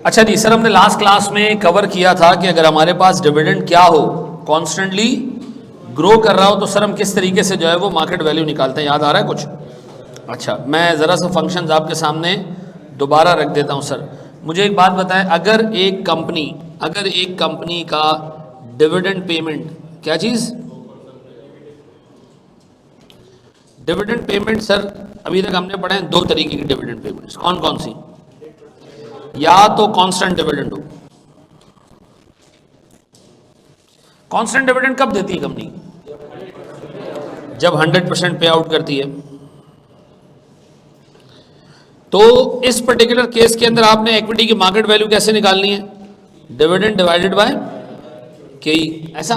अच्छा जी सर, हमने last class में कवर किया था कि अगर हमारे पास डिविडेंड क्या हो, कॉन्स्टेंटली ग्रो कर रहा हो, तो सर हम किस तरीके से जो है वो मार्केट वैल्यू निकालते हैं। याद आ रहा है कुछ? अच्छा, मैं ज़रा सा फंक्शंस आपके सामने दोबारा रख देता हूँ। सर मुझे एक बात बताएं, अगर एक कंपनी का डिविडेंड पेमेंट, क्या चीज़, डिविडेंड पेमेंट, सर अभी तक हमने पढ़े हैं दो तरीके की डिविडेंड पेमेंट्स। कौन कौन सी? या तो कांस्टेंट डिविडेंड हो। कांस्टेंट डिविडेंड कब देती है कंपनी? जब 100% पे आउट करती है। तो इस पर्टिकुलर केस के अंदर आपने इक्विटी की मार्केट वैल्यू कैसे निकालनी है? डिविडेंड डिवाइडेड बाय केई, ऐसा।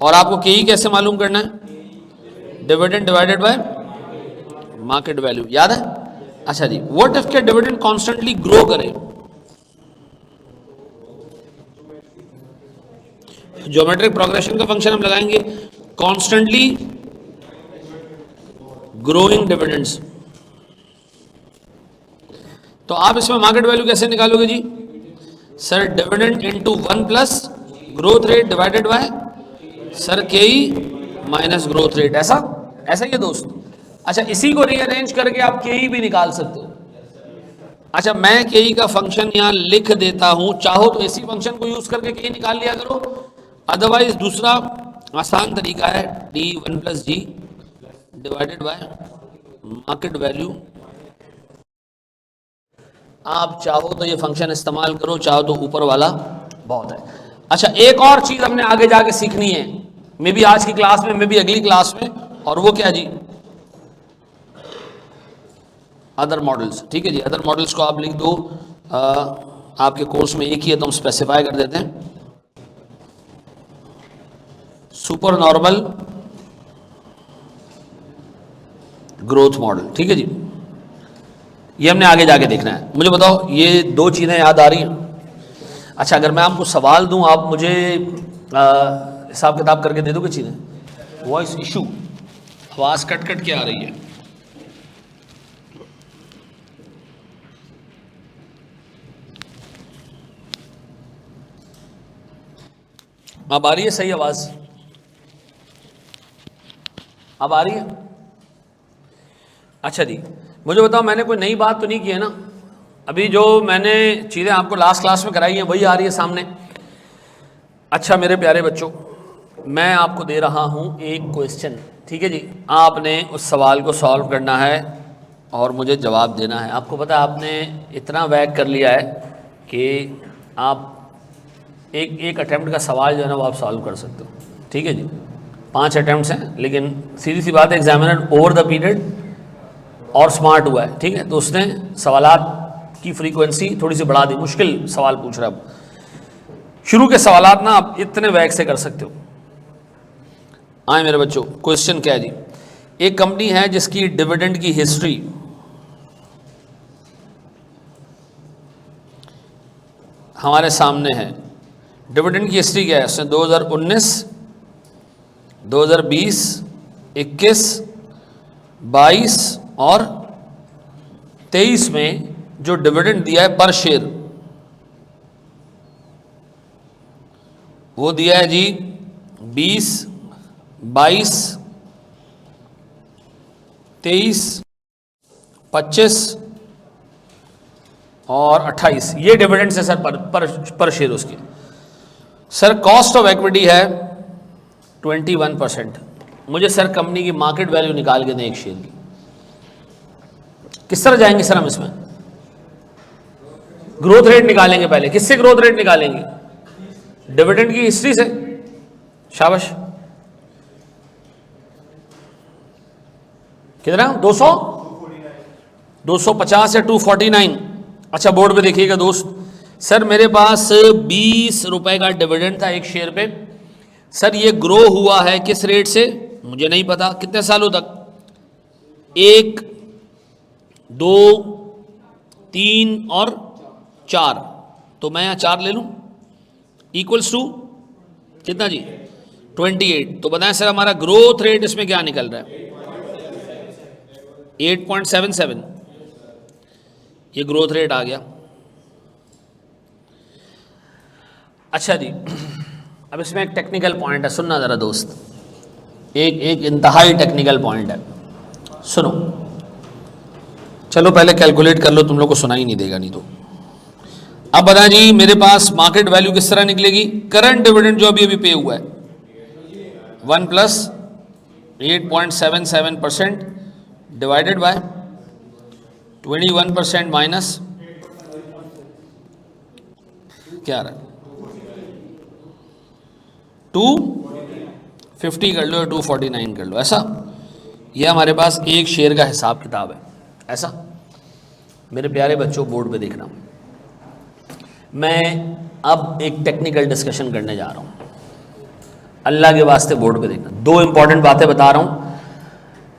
और आपको केई कैसे मालूम करना है? Dividend divided by market value, याद है? अच्छा जी, व्हाट इफ के डिविडेंड कॉन्स्टेंटली ग्रो करे? ज्योमेट्रिक प्रोग्रेशन का फंक्शन हम लगाएंगे, कॉन्स्टेंटली ग्रोइंग डिविडेंड्स। तो आप इसमें मार्केट वैल्यू कैसे निकालोगे जी? Sir dividend into 1 plus growth rate divided by sir K E minus growth rate, ऐसा ऐसा ही है दोस्त। अच्छा, इसी को रीअरेंज करके आप केई भी निकाल सकते हो। अच्छा, मैं केई का फंक्शन यहां लिख देता हूं, चाहो तो इसी फंक्शन को यूज करके केई निकाल लिया करो, अदरवाइज दूसरा आसान तरीका है D1 plus G divided by market value. आप चाहो तो ये फंक्शन इस्तेमाल करो, चाहो तो ऊपर वाला, बहुत है। अच्छा, एक और चीज हमने आगे जाके सीखनी है, मे बी आज की क्लास में, मे बी अगली क्लास में, और वो क्या जी? Other models. ठीक है जी, अदर मॉडल्स को आप लिख दो, आपके कोर्स में एक ही है तो हम स्पेसिफाई कर देते हैं, सुपर नॉर्मल ग्रोथ मॉडल। ठीक है जी, ये हमने आगे जाके देखना है। मुझे बताओ, ये दो चीज़ें याद आ रही हैं? अच्छा, अगर मैं आपको सवाल दूं, आप मुझे हिसाब किताब करके दे दोगे चीज़ें? वॉइस इशू, आवाज़ कट कट के आ रही है। अब आ रही है सही आवाज़? अब आ रही है? अच्छा जी, मुझे बताओ, मैंने कोई नई बात तो नहीं की है ना? अभी जो मैंने चीज़ें आपको लास्ट क्लास में कराई हैं वही आ रही है सामने। अच्छा मेरे प्यारे बच्चों, मैं आपको दे रहा हूं एक क्वेश्चन, ठीक है जी? आपने उस सवाल को सॉल्व करना है और मुझे जवाब देना है। आपको पता है, आपने इतना वैक कर लिया है कि आप एक अटैम्प्ट का सवाल जो है ना वो आप सॉल्व कर सकते हो। ठीक है जी, 5 अटैम्प्ट्स हैं, लेकिन सीधी सी बात है, एग्जामिनर ओवर द पीरियड और स्मार्ट हुआ है। ठीक है, तो उसने सवालात की फ्रीक्वेंसी थोड़ी सी बढ़ा दी, मुश्किल सवाल पूछ रहा है। शुरू के सवालात ना आप इतने वैग से कर सकते हो। आए मेरे बच्चों, क्वेश्चन क्या है जी? एक कंपनी है जिसकी डिविडेंड की हिस्ट्री हमारे सामने है। डिविडेंड की हिस्ट्री क्या है? उसने 2019, 2020, 21, 22 और 23 में जो डिविडेंड दिया है पर शेयर, वो दिया है जी 20, 22, 23, 25 और 28। ये डिविडेंड्स है सर पर शेयर उसके। सर कॉस्ट ऑफ इक्विटी है 21%। मुझे सर कंपनी की मार्केट वैल्यू निकाल के दें एक शेयर की। किस तरह जाएंगे सर हम इसमें? ग्रोथ रेट निकालेंगे पहले। किससे ग्रोथ रेट निकालेंगे? डिविडेंड की हिस्ट्री से। शाबाश। कितना? 200, 250 या 249? अच्छा, बोर्ड पे देखिएगा दोस्त। सर मेरे पास 20 रुपए का डिविडेंड था एक शेयर पे। सर ये ग्रो हुआ है किस रेट से मुझे नहीं पता। कितने सालों तक? 1, 2, 3 और 4। तो मैं यहाँ 4 ले लूँ, इक्वल्स टू कितना जी? 28। तो बताएं सर हमारा ग्रोथ रेट इसमें क्या निकल रहा है? 8.77। ये ग्रोथ रेट आ गया। अच्छा जी, अब इसमें एक टेक्निकल पॉइंट है, सुनना ज़रा दोस्त, एक इंतहाई टेक्निकल पॉइंट है, सुनो। चलो पहले कैलकुलेट कर लो, तुम लोग को सुना ही नहीं देगा नहीं तो। अब बताएं जी, मेरे पास मार्केट वैल्यू किस तरह निकलेगी? करंट डिविडेंड जो अभी पे हुआ है 1 प्लस 8.77% डिवाइडेड बाय 21% माइनस क्या रहा है 250 कर लो या 249 कर लो, ऐसा। यह हमारे पास एक शेयर का हिसाब किताब है, ऐसा। मेरे प्यारे बच्चों, बोर्ड पे देखना, मैं अब एक टेक्निकल डिस्कशन करने जा रहा हूँ, अल्लाह के वास्ते बोर्ड पे देखना। दो इंपॉर्टेंट बातें बता रहा हूँ,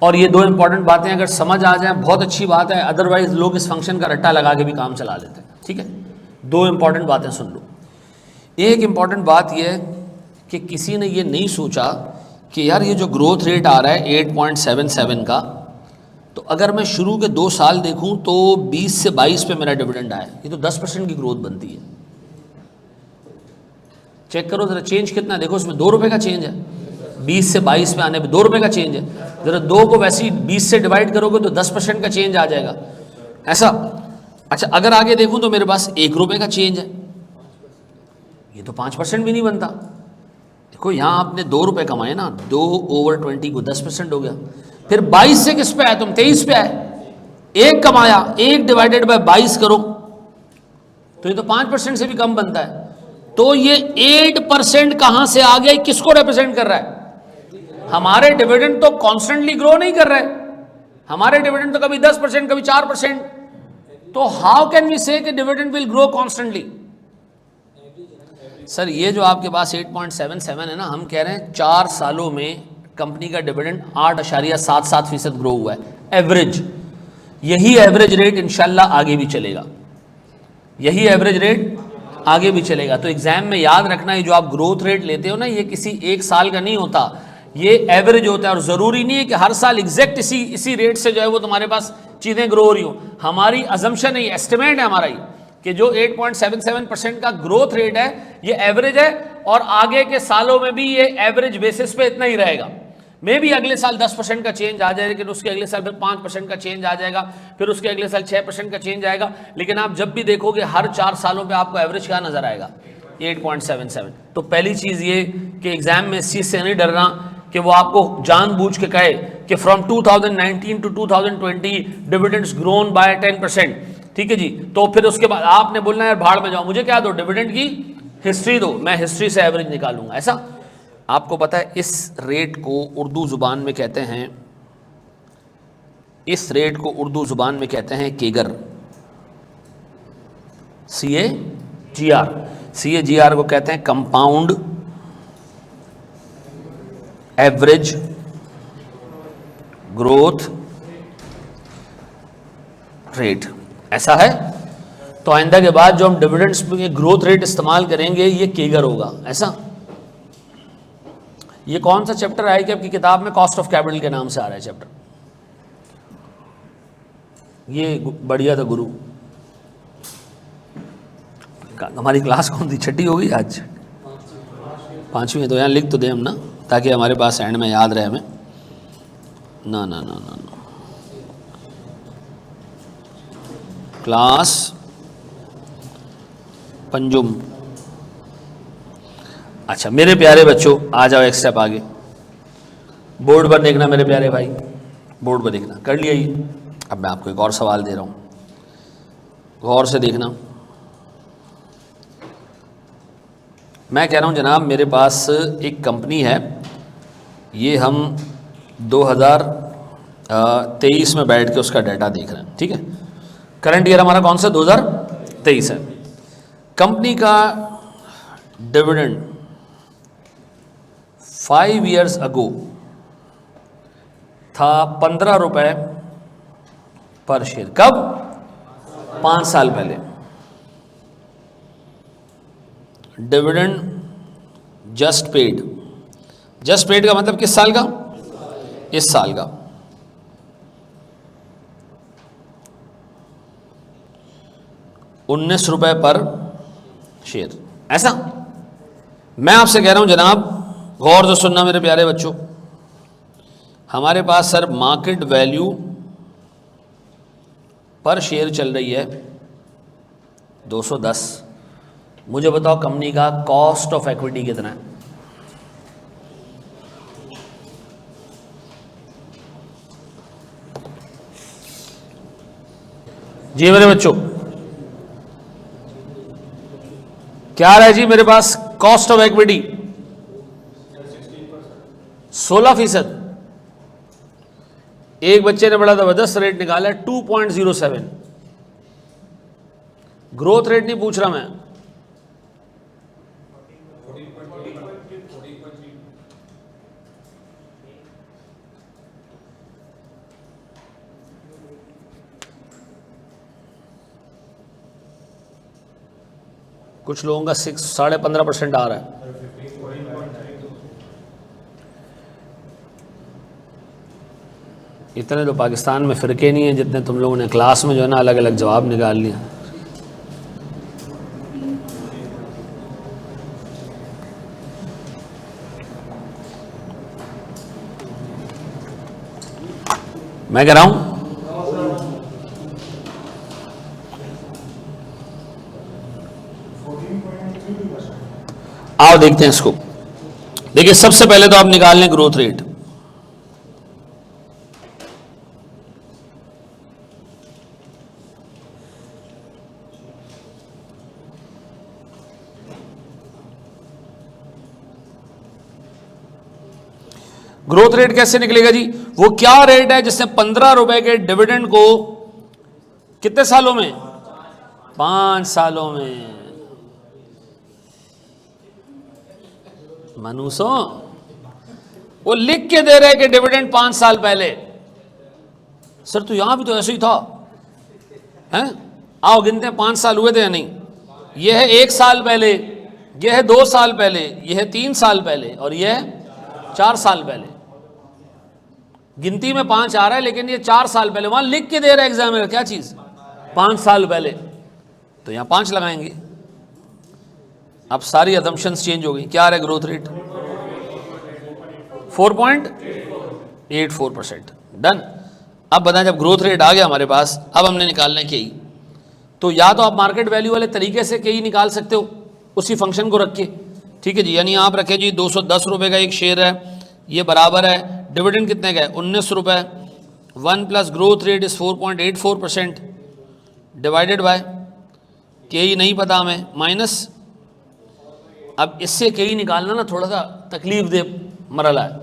और ये दो इंपॉर्टेंट बातें अगर समझ आ जाए बहुत अच्छी बात है, अदरवाइज लोग इस फंक्शन का रट्टा लगा के भी काम चला लेते हैं, ठीक है। दो इंपॉर्टेंट बातें सुन लो। एक इंपॉर्टेंट बात यह है कि किसी ने ये नहीं सोचा कि यार ये जो ग्रोथ रेट आ रहा है 8.77 का, तो अगर मैं शुरू के 2 साल देखूं तो 20 से 22 पे मेरा डिविडेंड आया, ये तो 10% की ग्रोथ बनती है। चेक करो जरा, चेंज कितना देखो, उसमें 2 रुपये का चेंज है, 20 से 22 पे आने पे 2 रुपये का चेंज है। जरा 2 को वैसे ही 20 से डिवाइड करोगे तो 10% का चेंज आ जाएगा, ऐसा। अच्छा, अगर आगे देखूं तो मेरे पास 1 रुपये का चेंज है, ये तो 5% भी नहीं बनता। देखो यहाँ आपने 2 रुपये कमाए ना, 2/20 को 10% हो गया। फिर 22 से किस पे आए तुम? 23 पे आए। 1 कमाया, 1 डिवाइडेड बाय 22 करो तो ये तो 5% से भी कम बनता है। तो ये 8% कहां से आ गया? किसको रिप्रेजेंट कर रहा है? हमारे डिविडेंड तो कॉन्स्टेंटली ग्रो नहीं कर रहे, हमारे डिविडेंड तो कभी 10%, कभी 4%। तो हाउ कैन वी से कि dividend will grow constantly? Sir ये जो आपके पास 8.77 है ना, हम कह रहे हैं 4 सालों में कंपनी का डिविडेंड 8.77% ग्रो हुआ है, एवरेज। यही एवरेज रेट इंशाल्लाह आगे भी चलेगा, यही एवरेज रेट आगे भी चलेगा। तो एग्जाम में याद रखना, ये जो आप ग्रोथ रेट लेते हो ना, ये किसी एक साल का नहीं होता, ये एवरेज होता है। और ज़रूरी नहीं है कि हर साल एग्जैक्ट इसी रेट से जो है वो तुम्हारे पास चीज़ें ग्रो हो रही हो। हमारी अजम्पशन है, एस्टिमेट है हमारा ये, कि जो 8.77% का ग्रोथ रेट है ये एवरेज है, और आगे के सालों में भी ये एवरेज बेसिस पे इतना ही रहेगा। मे भी अगले साल 10% का चेंज आ जाए, लेकिन उसके अगले साल फिर 5% का चेंज आ जाएगा, फिर उसके अगले साल 6% का चेंज आएगा। लेकिन आप जब भी देखोगे हर 4 सालों पे आपको एवरेज क्या नजर आएगा? 8.77। तो पहली चीज़ ये कि एग्जाम में इस चीज़ से नहीं डरना कि वो आपको जानबूझ के कहे कि from 2019 to 2020 dividends grown by 10%, ठीक है जी। तो फिर उसके बाद आपने बोलना यार भाड़ में जाओ, मुझे क्या दो, डिविडेंड की हिस्ट्री दो, मैं हिस्ट्री से एवरेज निकालूंगा, ऐसा। आपको पता है इस रेट को उर्दू ज़ुबान में कहते हैं, इस रेट को उर्दू ज़ुबान में कहते हैं केगर, CAGR को कहते हैं कंपाउंड एवरेज ग्रोथ रेट, ऐसा है। तो आइंदा के बाद जो हम डिविडेंड्स में ग्रोथ रेट इस्तेमाल करेंगे ये केगर होगा, ऐसा। ये कौन सा चैप्टर है कि आपकी किताब में? कॉस्ट ऑफ कैपिटल के नाम से आ रहा है चैप्टर। ये बढ़िया था गुरु। हमारी क्लास कौन थी? छठी होगी आज, 5वीं। तो यहाँ लिख तो दें हम ना, ताकि हमारे पास एंड में याद रहे हमें। ना ना ना ना ना, क्लास पंजुम। अच्छा मेरे प्यारे बच्चों, आ जाओ एक स्टेप आगे, बोर्ड पर देखना मेरे प्यारे भाई, बोर्ड पर देखना। कर लिया ये? अब मैं आपको एक और सवाल दे रहा हूँ, गौर से देखना। मैं कह रहा हूँ जनाब, मेरे पास एक कंपनी है, ये हम 2023 में बैठ के उसका डाटा देख रहे हैं, ठीक है। करंट ईयर हमारा कौन सा? 2023 है। कंपनी का डिविडेंड 5 ईयर्स अगो था 15 रुपए पर शेयर। कब? 5 साल पहले। Dividend just paid, just paid का मतलब किस साल का? इस साल का। ₹19 पर शेयर, ऐसा। मैं आपसे कह रहा हूं जनाब, गौर से सुनना मेरे प्यारे बच्चों, हमारे पास सर मार्केट वैल्यू पर शेयर चल रही है 210। मुझे बताओ कंपनी का कॉस्ट ऑफ इक्विटी कितना है? जी मेरे बच्चों, क्या आ रहा है जी मेरे पास? Cost of equity 16%। एक बच्चे ने बड़ा जबरदस्त रेट निकाला है 2.07। ग्रोथ रेट नहीं पूछ रहा मैं, कुछ लोगों का 6.5% आ रहा है। इतने तो पाकिस्तान में फ़िरके नहीं है जितने तुम लोगों ने क्लास में जो है ना अलग अलग जवाब निकाल लिया। मैं कह रहा हूं आओ देखते हैं इसको। देखिए सबसे पहले तो आप निकाल लें ग्रोथ रेट। ग्रोथ रेट कैसे निकलेगा जी? वो क्या रेट है जिसने 15 रुपए के डिविडेंड को कितने सालों में? 5 सालों में। मनुष्यों, वो लिख के दे रहे हैं कि डिविडेंड 5 साल पहले। सर तो यहां भी तो ऐसे ही था, हैं? आओ गिनते हैं 5 साल हुए थे या नहीं। यह है 1 साल पहले, यह है 2 साल पहले, यह है 3 साल पहले और यह है 4 साल पहले। गिनती में 5 आ रहा है लेकिन ये 4 साल पहले वहां लिख के दे रहा है एग्जामिनर। क्या चीज? 5 साल पहले। तो यहां 5 लगाएंगे। अब सारी अजम्पशंस चेंज हो गई। क्या आ रहा है ग्रोथ रेट? 4.84%। डन। अब बताएं, जब ग्रोथ रेट आ गया हमारे पास, अब हमने निकालना है केई। तो या तो आप मार्केट वैल्यू वाले तरीके से केई निकाल सकते हो उसी फंक्शन को रख के, ठीक है जी। यानी आप रखें जी 210 रुपए का एक शेयर है, ये बराबर है डिविडेंड कितने का है? 19 रुपए। 1 plus growth rate is 4.84% divided by केई नहीं पता हमें, माइनस। अब इससे केई निकालना ना थोड़ा सा तकलीफ दे मरला है।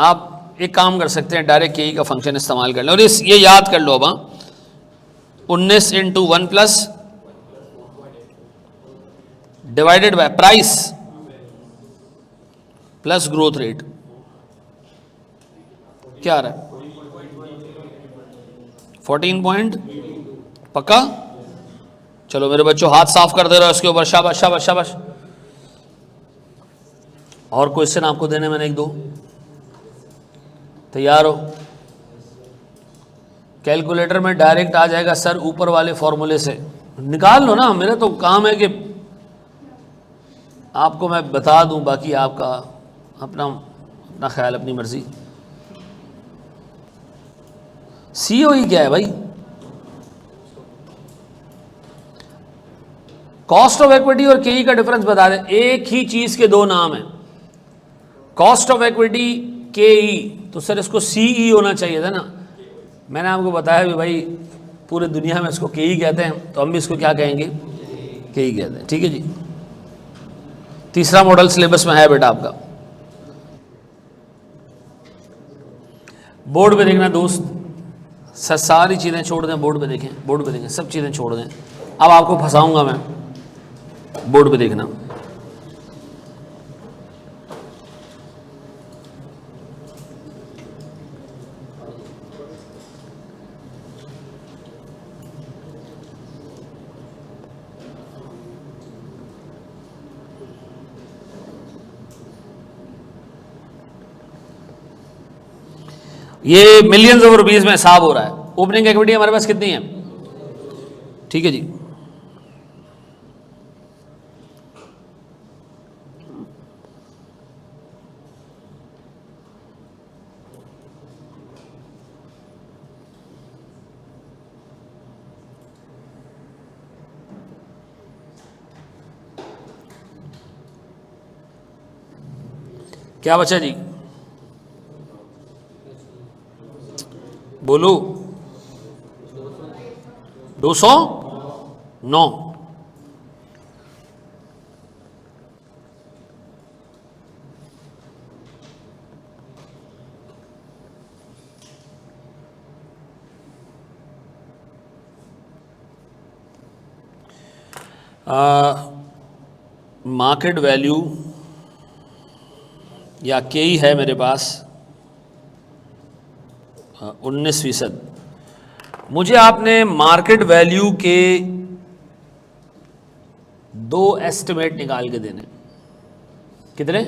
आप एक काम कर सकते हैं, डायरेक्ट केई का फंक्शन इस्तेमाल कर लें और ये याद कर लो। अब 19 into 1 plus divided by price plus growth rate. क्या आ रहा है? 14 पॉइंट। पक्का? चलो मेरे बच्चों हाथ साफ कर दे रहे हो इसके ऊपर। शाबाश शाबाश शाबाश। और क्वेश्चन आपको देने मैंने 1-2। तैयार हो? कैलकुलेटर में डायरेक्ट आ जाएगा सर, ऊपर वाले फॉर्मूले से निकाल लो ना। मेरा तो काम है कि आपको मैं बता दूं, बाकी आपका अपना ख्याल, अपनी मर्जी। सीओई क्या है भाई? कॉस्ट ऑफ इक्विटी और केई का डिफरेंस बता दें। एक ही चीज के दो नाम हैं, कॉस्ट ऑफ इक्विटी, केई। तो सर इसको सीई होना चाहिए था ना। मैंने आपको बताया भी भाई पूरे दुनिया में इसको केई कहते हैं, तो हम भी इसको क्या कहेंगे? केई कहते हैं। ठीक है जी। तीसरा मॉडल सिलेबस में है बेटा आपका। बोर्ड पे देखना दोस्त, सारी चीज़ें छोड़ दें, बोर्ड पे देखें। बोर्ड पे देखें, सब चीज़ें छोड़ दें। अब आपको फंसाऊंगा मैं, बोर्ड पे देखना। ये मिलियंस ऑफ रुपीस में हिसाब हो रहा है। ओपनिंग इक्विटी हमारे पास कितनी है? ठीक है जी। क्या बचा जी, बोलो। 209। मार्केट वैल्यू या के ही है मेरे पास 19%। मुझे आपने मार्केट वैल्यू के दो एस्टिमेट निकाल के देने। कितने?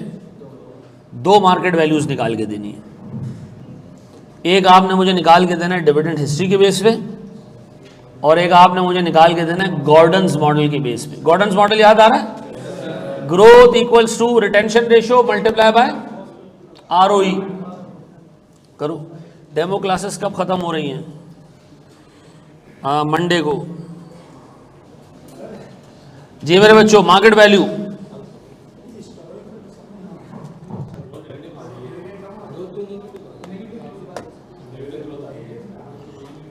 दो मार्केट वैल्यूज निकाल के देनी है। एक आपने मुझे निकाल के देना है डिविडेंड हिस्ट्री के बेस पे, और एक आपने मुझे निकाल के देना है गॉर्डन्स मॉडल के बेस पे। गॉर्डन्स मॉडल याद आ रहा है? Growth equals to retention ratio multiply by ROE. करो। डेमो क्लासेस कब खत्म हो रही हैं? मंडे को। जी मेरे बच्चों, मार्केट वैल्यू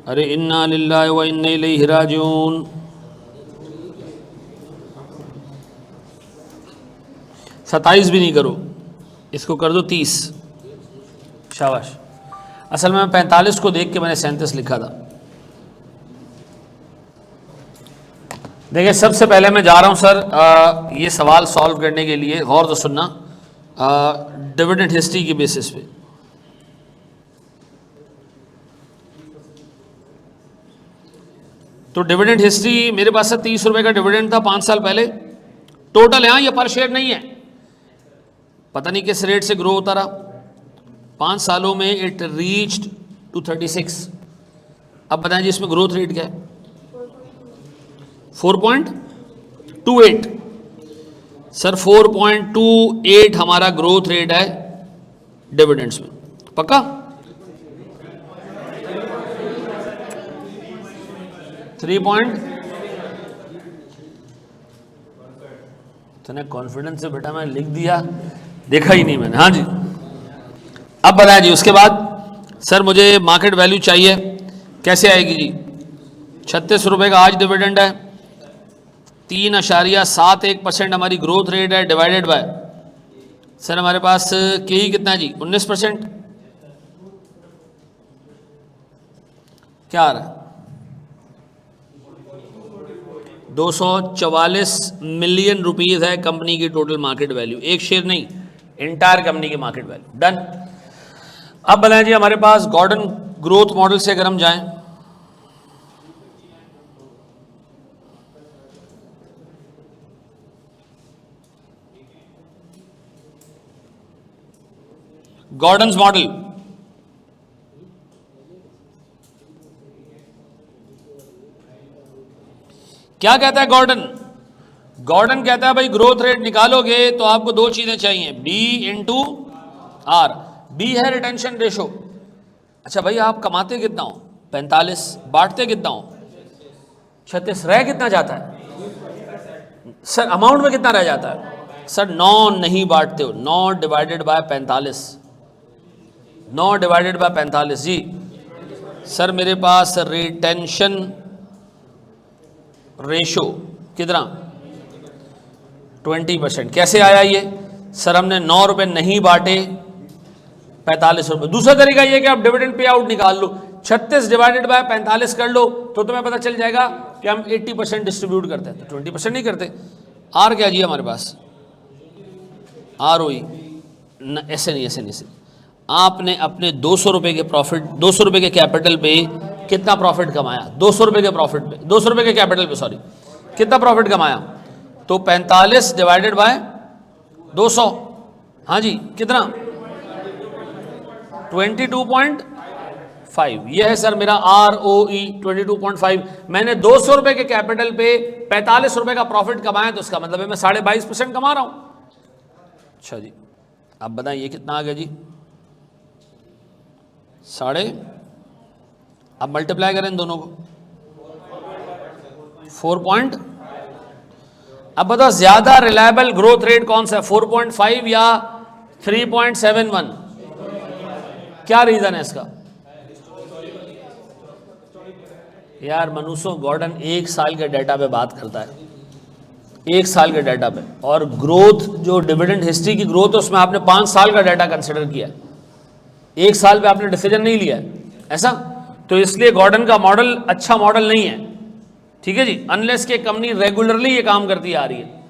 अरे इन्ना लिल्लाहि व इन्ना इलैहि राजिऊन। 27 भी नहीं करो, इसको कर दो 30। शाबाश। असल में 45 को देख के मैंने 37 लिखा था। देखिए, सबसे पहले मैं जा रहा हूं सर ये सवाल सॉल्व करने के लिए, गौर से सुनना, डिविडेंड हिस्ट्री की बेसिस पे। तो डिविडेंड हिस्ट्री मेरे पास से 30 रुपए का डिविडेंड था 5 साल पहले। टोटल है, ये पर शेयर नहीं है, पता नहीं किस रेट से ग्रो होता रहा। 5 सालों में इट रीच्ड टू 36। अब बताएं जी इसमें ग्रोथ रेट क्या है? 4.28। सर 4.28 हमारा ग्रोथ रेट है डिविडेंड्स में, पक्का? इतने कॉन्फिडेंस से बेटा मैं लिख दिया, देखा ही नहीं मैंने। हाँ जी, अब बताया जी। उसके बाद सर मुझे मार्केट वैल्यू चाहिए, कैसे आएगी जी? 36 रुपये का आज डिविडेंड है, 3.71% हमारी ग्रोथ रेट है, डिवाइडेड बाय सर हमारे पास के ही कितना है जी? 19%। क्या आ रहा है? 244 मिलियन रुपीस है कंपनी की टोटल मार्केट वैल्यू। एक शेयर नहीं, इंटायर कंपनी की मार्केट वैल्यू। डन। अब बताएं जी, हमारे पास गॉर्डन ग्रोथ मॉडल से अगर हम जाएं, गॉर्डन्स मॉडल क्या कहता है? गॉर्डन कहता है भाई ग्रोथ रेट निकालोगे तो आपको दो चीजें चाहिए, बी इंटू आर। बी है रिटेंशन रेशो। अच्छा भाई, आप कमाते कितना हो? 45। बांटते कितना हो? 36। रह कितना जाता है सर? अमाउंट में कितना रह जाता है सर? 9 नहीं बांटते हो। 9 डिवाइडेड बाय 45। 9 डिवाइडेड बाय 45 जी। सर मेरे पास रिटेंशन रेशो कितना? 20%। कैसे आया ये? सर हमने 9 रुपए नहीं बांटे, 45 रुपए। दूसरा तरीका ये कि आप डिविडेंड पे आउट निकाल लो, 36 डिवाइडेड बाय 45 कर लो तो तुम्हें पता चल जाएगा कि हम 80% डिस्ट्रीब्यूट करते हैं, तो 20% नहीं करते। आर क्या जी हमारे पास? ROE। ऐसे नहीं, ऐसे नहीं, ऐसे। आपने अपने 200 रुपए के प्रॉफिट, 200 रुपए के कैपिटल पे कितना प्रॉफिट कमाया? 200 रुपए के प्रॉफिट पे, 200 रुपए के कैपिटल पे, सॉरी, कितना प्रॉफिट कमाया? तो 45 डिवाइडेड बाय 200। हाँ जी, कितना? 22.5। यह है सर मेरा ROE 22.5। मैंने 200 रुपए के कैपिटल पे 45 रुपए का प्रॉफिट कमाया, तो इसका मतलब है मैं 22.5% कमा रहा हूं। अच्छा जी, अब बताइए कितना आ गया जी? अब मल्टीप्लाई करें इन दोनों को, 4. अब बताओ ज्यादा रिलायबल ग्रोथ रेट कौन सा है, 4.5 या 3.71। क्या रीजन है इसका? यार मनुष्य गॉर्डन 1 साल के डाटा पे बात करता है, 1 साल के डाटा पे, और ग्रोथ जो डिविडेंड हिस्ट्री की ग्रोथ है उसमें आपने 5 साल का डाटा कंसिडर किया है, 1 साल पे आपने डिसीजन नहीं लिया है, ऐसा? तो इसलिए गॉर्डन का मॉडल अच्छा मॉडल नहीं है, ठीक है जी, अनलेस के कंपनी रेगुलरली ये काम करती आ रही है।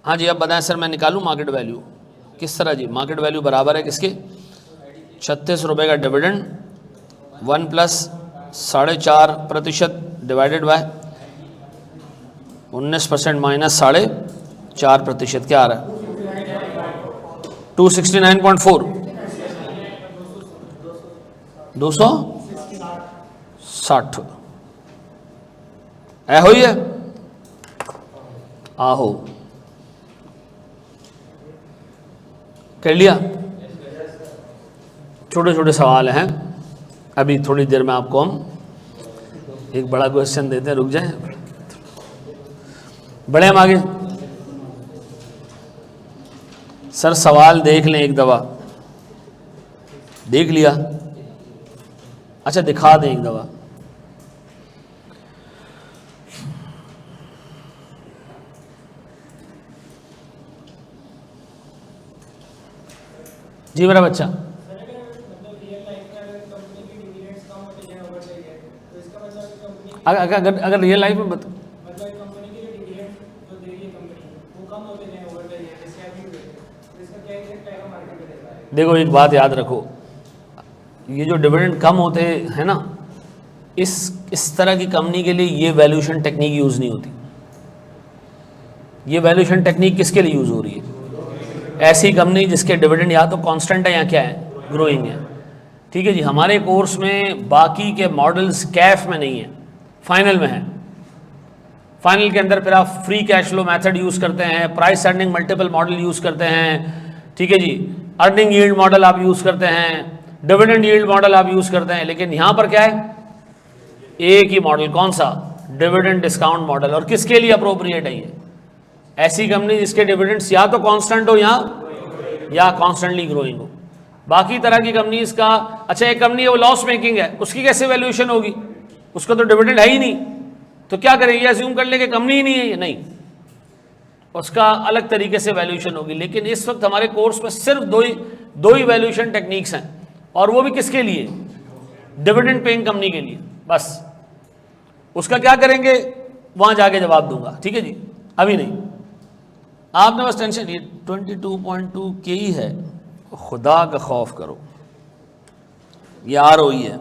हाँ जी, अब बताएं सर मैं निकालूं मार्केट वैल्यू किस तरह जी? मार्केट वैल्यू बराबर है किसके? 36 रुपये का dividend 1 plus 4.5% divided by 19% minus 4.5%, क्या आ रहा है? 269.4, 260 ऐ हो ही है, आहो कर लिया। छोटे छोटे सवाल हैं, अभी थोड़ी देर में आपको हम एक बड़ा क्वेश्चन देते हैं, रुक जाए, बढ़े हम आगे। सर सवाल देख लें एक दफ़ा, देख लिया? अच्छा दिखा दें एक दफ़ा। जी मेरा बच्चा, अगर रियल लाइफ में देखो एक बात याद रखो, ये जो डिविडेंड कम होते हैं ना, इस तरह की कंपनी के लिए ये वैल्यूएशन टेक्निक यूज़ नहीं होती। ये वैल्यूएशन टेक्निक किसके लिए यूज़ हो रही है? ऐसी कंपनी जिसके डिविडेंड या तो कांस्टेंट है या क्या है, ग्रोइंग है, ठीक है जी। हमारे कोर्स में बाकी के मॉडल्स कैफ में नहीं है, फाइनल में है। फाइनल के अंदर फिर आप free cash flow method use करते हैं, price earning multiple model use करते हैं, ठीक है जी, अर्निंग यील्ड मॉडल आप यूज़ करते हैं, डिविडेंड यील्ड मॉडल आप यूज़ करते हैं, लेकिन यहाँ पर क्या है? एक ही मॉडल, कौन सा? Dividend discount model. और किसके लिए अप्रोप्रिएट है ये? ऐसी कंपनी जिसके डिविडेंड्स या तो कांस्टेंट हो या कॉन्स्टेंटली ग्रोइंग हो। बाकी तरह की कंपनीज का, अच्छा एक कंपनी है वो लॉस मेकिंग है, उसकी कैसे वैल्यूएशन होगी? उसका तो डिविडेंड है ही नहीं, तो क्या करेंगे? अज्यूम कर ले कि कंपनी ही नहीं है ये, नहीं, उसका अलग तरीके से वैल्यूएशन होगी। लेकिन इस वक्त हमारे कोर्स में सिर्फ दो ही वैल्यूएशन टेक्निक्स हैं, और वो भी किसके लिए? डिविडेंड पेइंग कंपनी के लिए, बस। उसका क्या करेंगे वहां जाके जवाब दूंगा, ठीक है जी, अभी नहीं। आपने बस टेंशन, ये 22.2 के ही है, खुदा का खौफ करो, ये ROE है,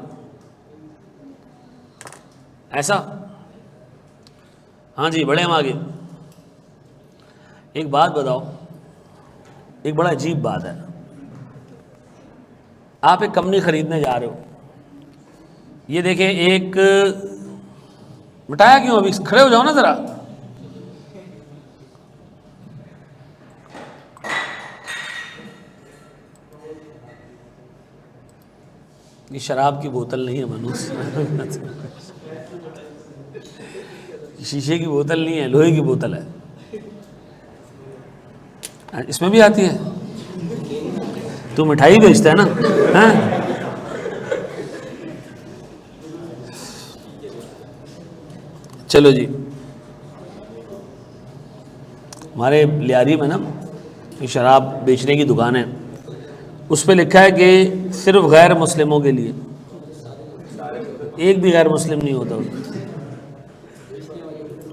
ऐसा? हाँ जी, बढ़े हम आगे। एक बात बताओ, एक बड़ा अजीब बात है, आप एक कंपनी खरीदने जा रहे हो, ये देखें, एक मिटाया क्यों? अभी खड़े हो जाओ ना जरा। ये शराब की बोतल नहीं है मनुष्य, शीशे की बोतल नहीं है, लोहे की बोतल है। इसमें भी आती है, तू मिठाई बेचता है ना? हाँ? चलो जी, हमारे लियारी में ना शराब बेचने की दुकान है, उस पर लिखा है कि सिर्फ गैर मुस्लिमों के लिए, एक भी गैर मुस्लिम नहीं होता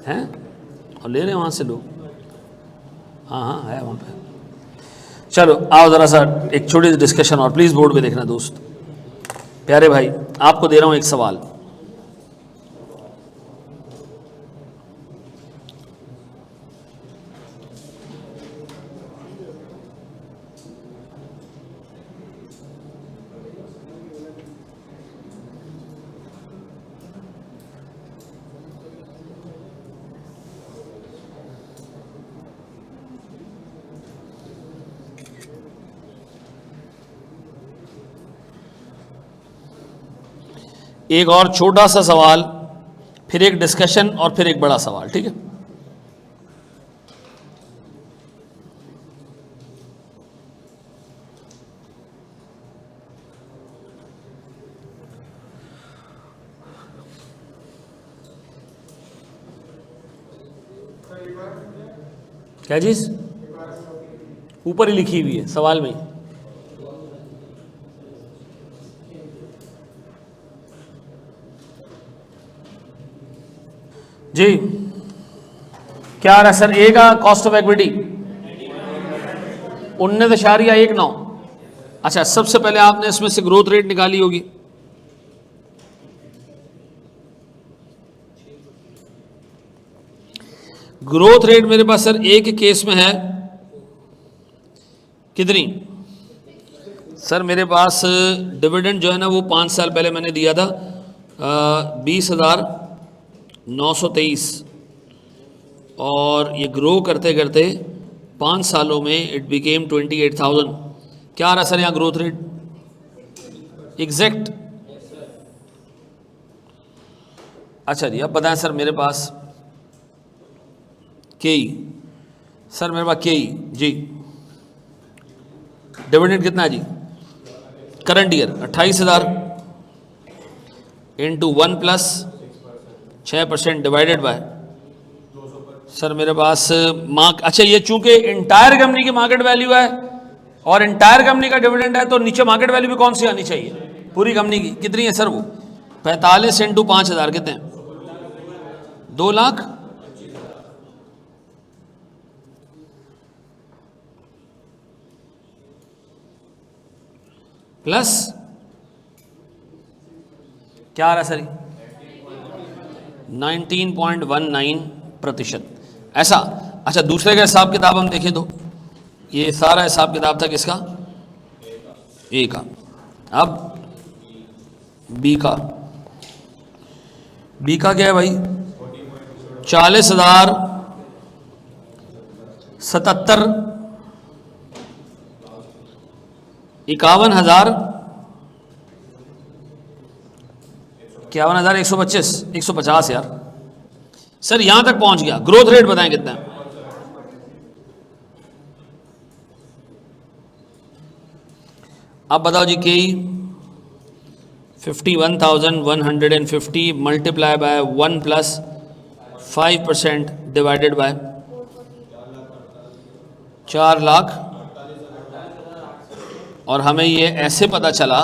हैं, और ले रहे हैं वहाँ से लोग। हाँ हाँ है वहाँ पे। चलो आओ ज़रा सा एक छोटी सी डिस्कशन, और प्लीज़ बोर्ड पे देखना दोस्त, प्यारे भाई, आपको दे रहा हूँ एक सवाल। एक और छोटा सा सवाल, फिर एक डिस्कशन, और फिर एक बड़ा सवाल, ठीक है? क्या चीज? ऊपर ही लिखी हुई है सवाल में। जी क्या आ रहा है सर? ए का कॉस्ट ऑफ इक्विटी 19.19। अच्छा, सबसे पहले आपने इसमें से ग्रोथ रेट निकाली होगी। ग्रोथ रेट मेरे पास सर ए के केस में है कितनी? सर मेरे पास डिविडेंड जो है ना वो 5 साल पहले मैंने दिया था 20,923 और ये ग्रो करते करते 5 सालों में इट बिकेम 28,000। क्या आ रहा सर यहाँ ग्रोथ रेट एग्जैक्ट? अच्छा जी, अब बताएं सर मेरे पास के सर मेरे पास के जी डिविडेंड कितना है जी current year? 28,000 into 1 plus 6% divided by sir मेरे पास अच्छा ये चूंकि इंटायर कंपनी की मार्केट वैल्यू है और इंटायर कंपनी का डिविडेंड है तो नीचे मार्केट वैल्यू भी कौन सी आनी चाहिए? पूरी कंपनी की। कितनी है सर वो? 45 इंटू 5,000 कितने हैं? 2 लाख। प्लस क्या आ रहा है सर? 19.19%। ऐसा? अच्छा, दूसरे का हिसाब किताब हम देखें तो ये सारा हिसाब किताब था किसका? ए का। अब बी का क्या है भाई? 40,077 51,000 51,125 150 यार सर यहां तक पहुंच गया। ग्रोथ रेट बताएं कितना है? अब बताओ जी के 51,150 multiply by 1 plus 5% divided by 4 lakh. और हमें ये ऐसे पता चला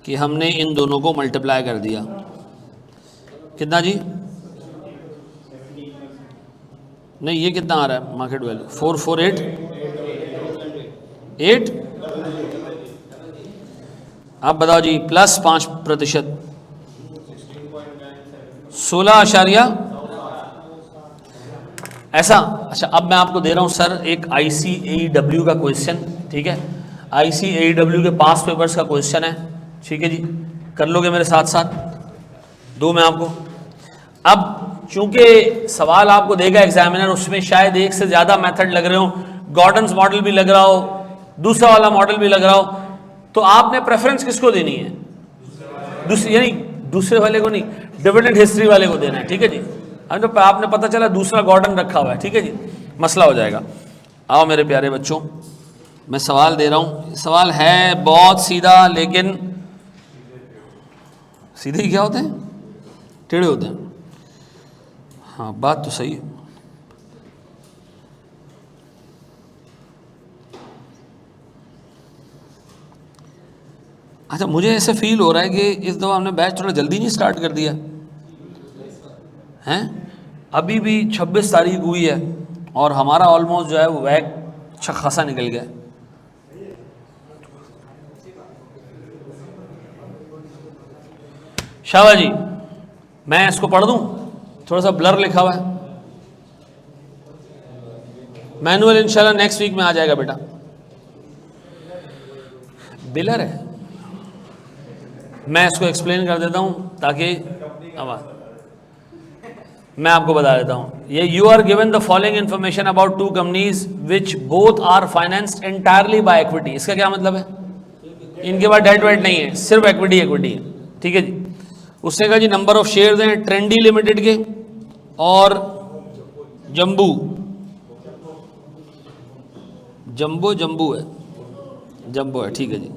कि हमने इन दोनों को मल्टीप्लाई कर दिया। कितना जी? नहीं, ये कितना आ रहा है मार्केट वैल्यू? 448 अब बताओ जी प्लस 5% 16 ऐसा। अच्छा, अब मैं आपको दे रहा हूं सर एक ICAEW का क्वेश्चन, ठीक है? ICAEW के पास पेपर्स का क्वेश्चन है, ठीक है जी? कर लोगे मेरे साथ साथ? दो मैं आपको। अब चूंकि सवाल आपको देगा एग्जामिनर, उसमें शायद एक से ज्यादा मेथड लग रहे हो, गॉर्डन्स मॉडल भी लग रहा हो, दूसरा वाला मॉडल भी लग रहा हो, तो आपने प्रेफरेंस किसको देनी है? यानी दूसरे वाले को नहीं, डिविडेंड हिस्ट्री वाले को देना है, ठीक है जी? तो आपने पता चला दूसरा गॉर्डन रखा हुआ है, ठीक है जी? मसला हो जाएगा। आओ मेरे प्यारे बच्चों, मैं सवाल दे रहा हूं। सवाल है बहुत सीधा, लेकिन सीधे ही क्या होते हैं? टेढ़े होते हैं। हाँ, बात तो सही है। अच्छा, मुझे ऐसे फील हो रहा है कि इस दफा हमने बैच थोड़ा जल्दी नहीं स्टार्ट कर दिया हैं? अभी भी 26 तारीख हुई है और हमारा ऑलमोस्ट जो है वो वैक अच्छा खासा निकल गया। शाबाश जी, मैं इसको पढ़ दूं? थोड़ा सा ब्लर लिखा हुआ है। मैनुअल इंशाल्लाह नेक्स्ट वीक में आ जाएगा बेटा। बिलर है, मैं इसको एक्सप्लेन कर देता हूं ताकि मैं आपको बता देता हूं। ये you are given the following information about 2 companies which both are financed entirely by equity. इसका क्या मतलब है? इनके पास डेट वेट नहीं है, सिर्फ इक्विटी है, ठीक है जी? उसने कहा जी नंबर ऑफ शेयर हैं ट्रेंडी लिमिटेड के और जम्बू है, ठीक है जी?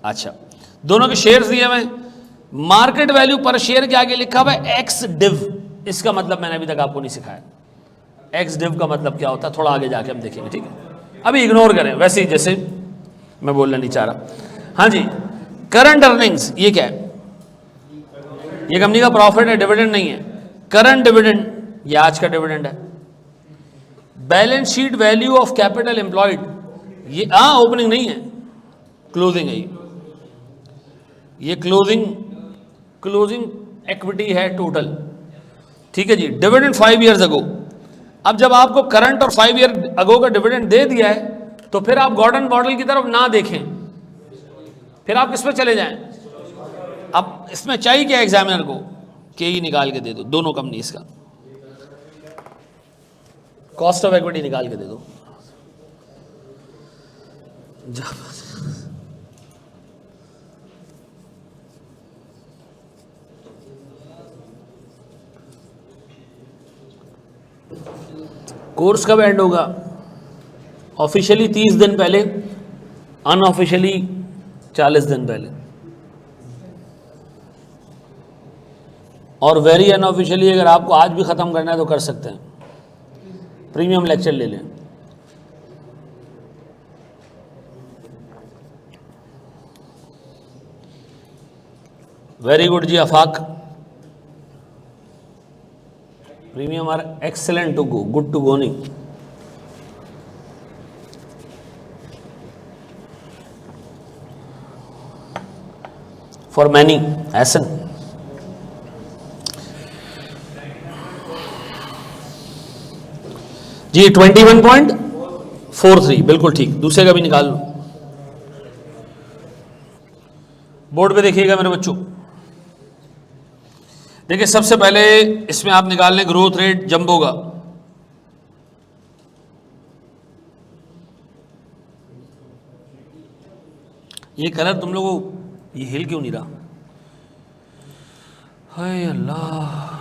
अच्छा, दोनों के शेयर्स दिए हुए। मार्केट वैल्यू पर शेयर के आगे लिखा हुआ है एक्स डिव, इसका मतलब मैंने अभी तक आपको नहीं सिखाया। एक्स डिव का मतलब क्या होता है थोड़ा आगे जाके हम देखेंगे, ठीक है, अभी इग्नोर करें, वैसे ही जैसे मैं बोलना नहीं चाह रहा। हाँ जी, करंट अर्निंग्स ये क्या है? ये कंपनी का प्रॉफिट है, डिविडेंड नहीं है। करंट डिविडेंड ये आज का डिविडेंड है। Balance sheet value of capital employed ये ओपनिंग नहीं है, क्लोजिंग है ये क्लोजिंग इक्विटी है टोटल, ठीक है जी। Dividend 5 years ago. अब जब आपको करंट और 5 ईयर अगो का डिविडेंड दे दिया है तो फिर आप गॉर्डन मॉडल की तरफ ना देखें, फिर आप किस पे चले जाएं? अब इसमें चाहिए क्या एग्जामिनर को कि ही निकाल के दे दो दोनों कंपनीज का कॉस्ट ऑफ इक्विटी निकाल के दे दो। कोर्स कब एंड होगा? ऑफिशियली 30 दिन पहले, अनऑफिशियली 40 दिन पहले, और वेरी अनऑफिशियली अगर आपको आज भी ख़त्म करना है तो कर सकते हैं, प्रीमियम लेक्चर ले लें। वेरी गुड जी Afaq, premium are excellent to go, good to go नहीं। फॉर मैनी ऐसन जी 21.43 बिल्कुल ठीक। दूसरे का भी निकाल लो, बोर्ड पे देखिएगा मेरे बच्चों। देखिए सबसे पहले इसमें आप निकाल लें ग्रोथ रेट जंबो का। ये कलर तुम लोगों ये हिल क्यों नहीं रहा? हाय अल्लाह,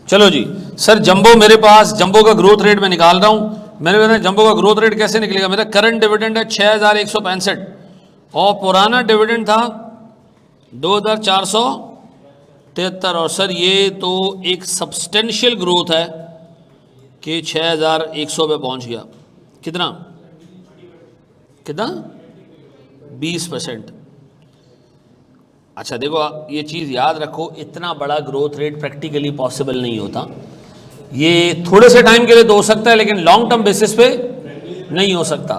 चलो जी सर जंबो मेरे पास, जंबो का ग्रोथ रेट मैं निकाल रहा हूं। मैंने बताया जंबो का ग्रोथ रेट कैसे निकलेगा। मेरा करंट डिविडेंड है 6165 और पुराना डिविडेंड था 2473, और सर ये तो एक सब्सटेंशियल ग्रोथ है कि 6100 पे पहुंच गया। कितना 20%। अच्छा देखो ये चीज़ याद रखो, इतना बड़ा ग्रोथ रेट प्रैक्टिकली पॉसिबल नहीं होता। ये थोड़े से टाइम के लिए तो हो सकता है लेकिन लॉन्ग टर्म बेसिस पे नहीं हो सकता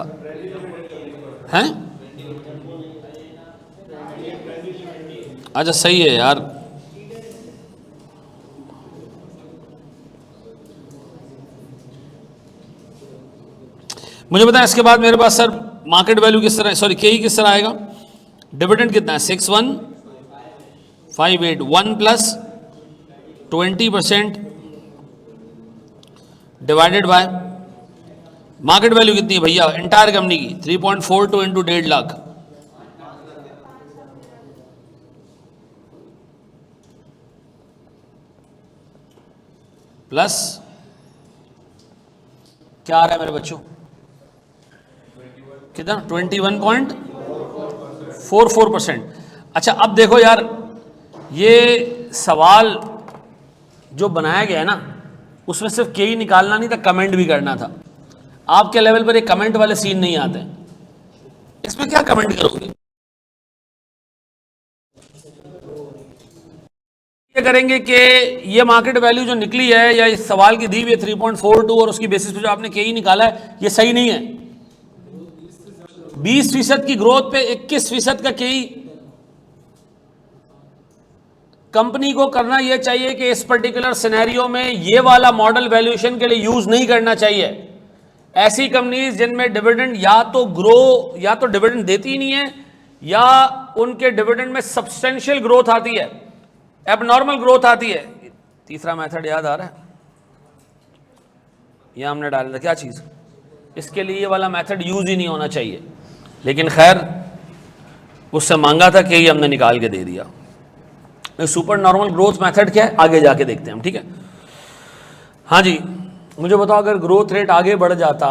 है। अच्छा सही है यार, मुझे बताएं इसके बाद मेरे पास सर मार्केट वैल्यू किस तरह, सॉरी के किस तरह आएगा। डिविडेंड कितना है 6158, 1 plus 20% divided by market value कितनी है भैया एंटायर कंपनी की 3.42 इंटू 1.5 लाख, प्लस क्या आ रहा है मेरे बच्चों कितना 21.44%। अच्छा अब देखो यार ये सवाल जो बनाया गया है ना उसमें सिर्फ के ही निकालना नहीं था, कमेंट भी करना था। आपके लेवल पर एक कमेंट वाले सीन नहीं आते, इसमें क्या कमेंट करोगे? ये करेंगे कि ये मार्केट वैल्यू जो निकली है या इस सवाल की दी हुई है 3.42 और उसकी बेसिस पे जो आपने के ही निकाला है ये सही नहीं है। 20% की ग्रोथ पे 21% का के ही कंपनी को करना यह चाहिए कि इस पर्टिकुलर सिनेरियो में ये वाला मॉडल वैल्यूएशन के लिए यूज नहीं करना चाहिए। ऐसी कंपनीज जिनमें डिविडेंड या तो ग्रो या तो डिविडेंड देती ही नहीं है, या उनके डिविडेंड में सब्सटेंशियल ग्रोथ आती है, एबनॉर्मल ग्रोथ आती है। तीसरा मेथड याद आ रहा है, यह हमने डाला था क्या चीज, इसके लिए ये वाला मेथड यूज ही नहीं होना चाहिए, लेकिन खैर उससे मांगा था कि ये हमने निकाल के दे दिया। सुपर नॉर्मल ग्रोथ मेथड क्या है आगे जाके देखते हैं हम, ठीक है। हाँ जी, मुझे बताओ अगर ग्रोथ रेट आगे बढ़ जाता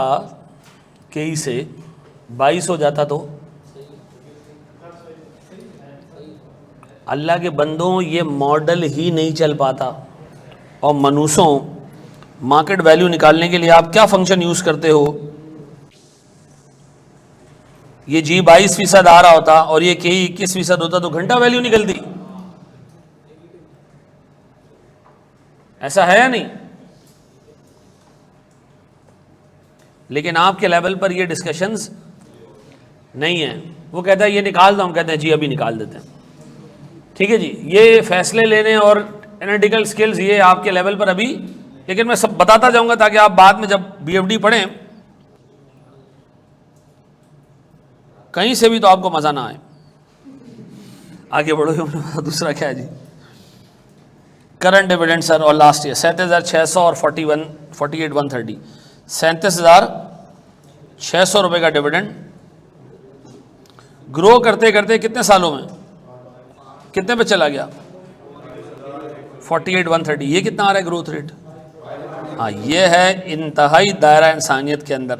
कई से 22 हो जाता तो? अल्लाह के बंदों, ये मॉडल ही नहीं चल पाता। और मनुष्यों, मार्केट वैल्यू निकालने के लिए आप क्या फंक्शन यूज करते हो? ये जी 22% आ रहा होता और ये के 21% होता तो घंटा वैल्यू निकलती। ऐसा है या नहीं? लेकिन आपके लेवल पर ये डिस्कशंस नहीं है। वो कहता है ये निकाल दो, हम कहते हैं जी अभी निकाल देते हैं, ठीक है जी। ये फैसले लेने और एनालिटिकल स्किल्स ये आपके लेवल पर अभी, लेकिन मैं सब बताता जाऊंगा ताकि आप बाद में जब बीएफडी पढ़ें कहीं से भी तो आपको मजा ना आए। आगे बढ़ो। दूसरा क्या है जी? करंट डिविडेंड सर और लास्ट ईयर 37,600 और 48,130, 37,600 रुपये का डिविडेंड ग्रो करते करते कितने सालों में कितने पे चला गया? 48,130। ये कितना आ रहा है ग्रोथ रेट? हाँ, ये है इंतहाई दायरा इंसानियत के अंदर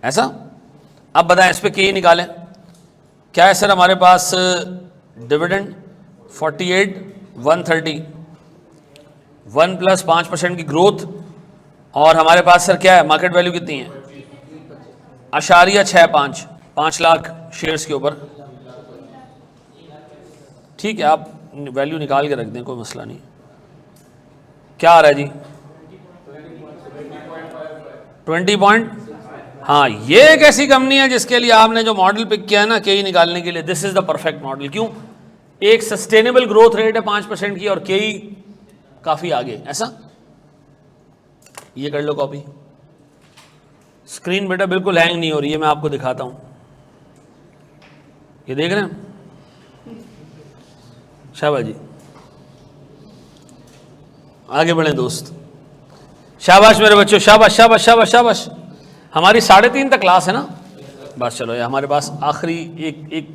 ऐसा। अब बताएं इस पे के निकालें क्या है सर? हमारे पास डिविडेंड 48,130, 1 + 5% की ग्रोथ, और हमारे पास सर क्या है? मार्केट वैल्यू कितनी है? 0.65, 5 लाख शेयर्स के ऊपर। ठीक है, आप वैल्यू निकाल के रख दें, कोई मसला नहीं। क्या आ रहा है जी? 20 पॉइंट। हाँ, ये एक ऐसी कंपनी है जिसके लिए आपने जो मॉडल पिक किया है ना के निकालने के लिए, this is the perfect model. क्यों? एक सस्टेनेबल ग्रोथ रेट है 5% की और के काफी आगे। ऐसा ये कर लो कॉपी। स्क्रीन बेटा बिल्कुल हैंग नहीं हो रही है, मैं आपको दिखाता हूं। ये देख रहे हैं? शाबाश जी, आगे बढ़े दोस्त। शाबाश मेरे बच्चों, शाबाश शाबाश शाबाश शाबाश। हमारी 3:30 तक क्लास है ना? बस चलो, ये हमारे पास आखिरी एक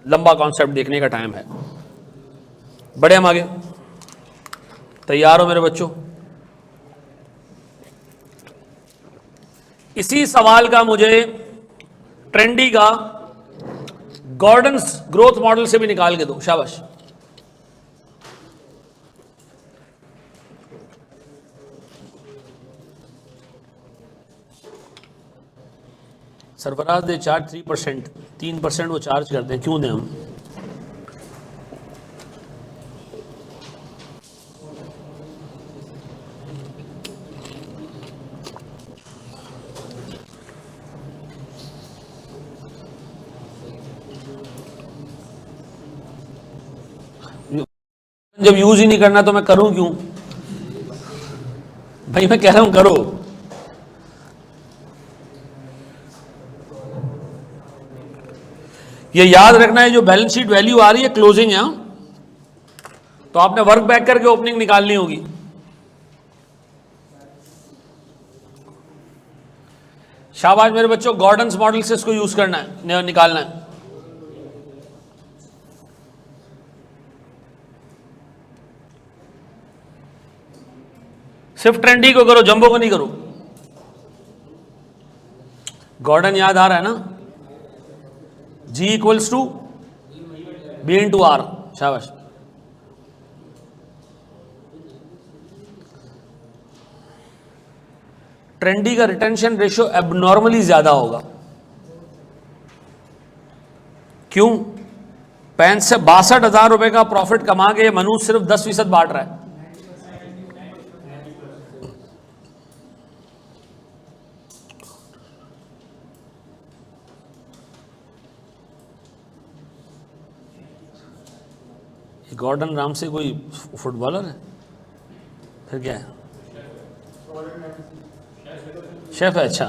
लंबा कॉन्सेप्ट देखने का टाइम है। बढ़े हम आगे। तैयार हो मेरे बच्चों? इसी सवाल का मुझे ट्रेंडी का गॉर्डन्स ग्रोथ मॉडल से भी निकाल के दो। शाबाश। सरफराज दे चार्ज 3%, 3% वो चार्ज करते हैं, क्यों दें हम? जब यूज ही नहीं करना तो मैं करूं क्यों भाई? मैं कह रहा हूं करो। ये याद रखना है, जो बैलेंस शीट वैल्यू आ रही है क्लोजिंग है, तो आपने वर्क बैक करके ओपनिंग निकालनी होगी। शाबाश मेरे बच्चों, गॉर्डन्स मॉडल से इसको यूज करना है, निकालना है। सिर्फ ट्रेंडी को करो, जंबो को नहीं करो। गॉर्डन याद आ रहा है ना? G = B × R। शाबाश। ट्रेंडी का रिटेंशन रेशियो एबनॉर्मली ज्यादा होगा। क्यों? 62,000 रुपए का प्रॉफिट कमा के मनुष्य सिर्फ 10% बांट रहा है। गॉर्डन राम से कोई फुटबॉलर है? फिर क्या है? शेफ है, अच्छा।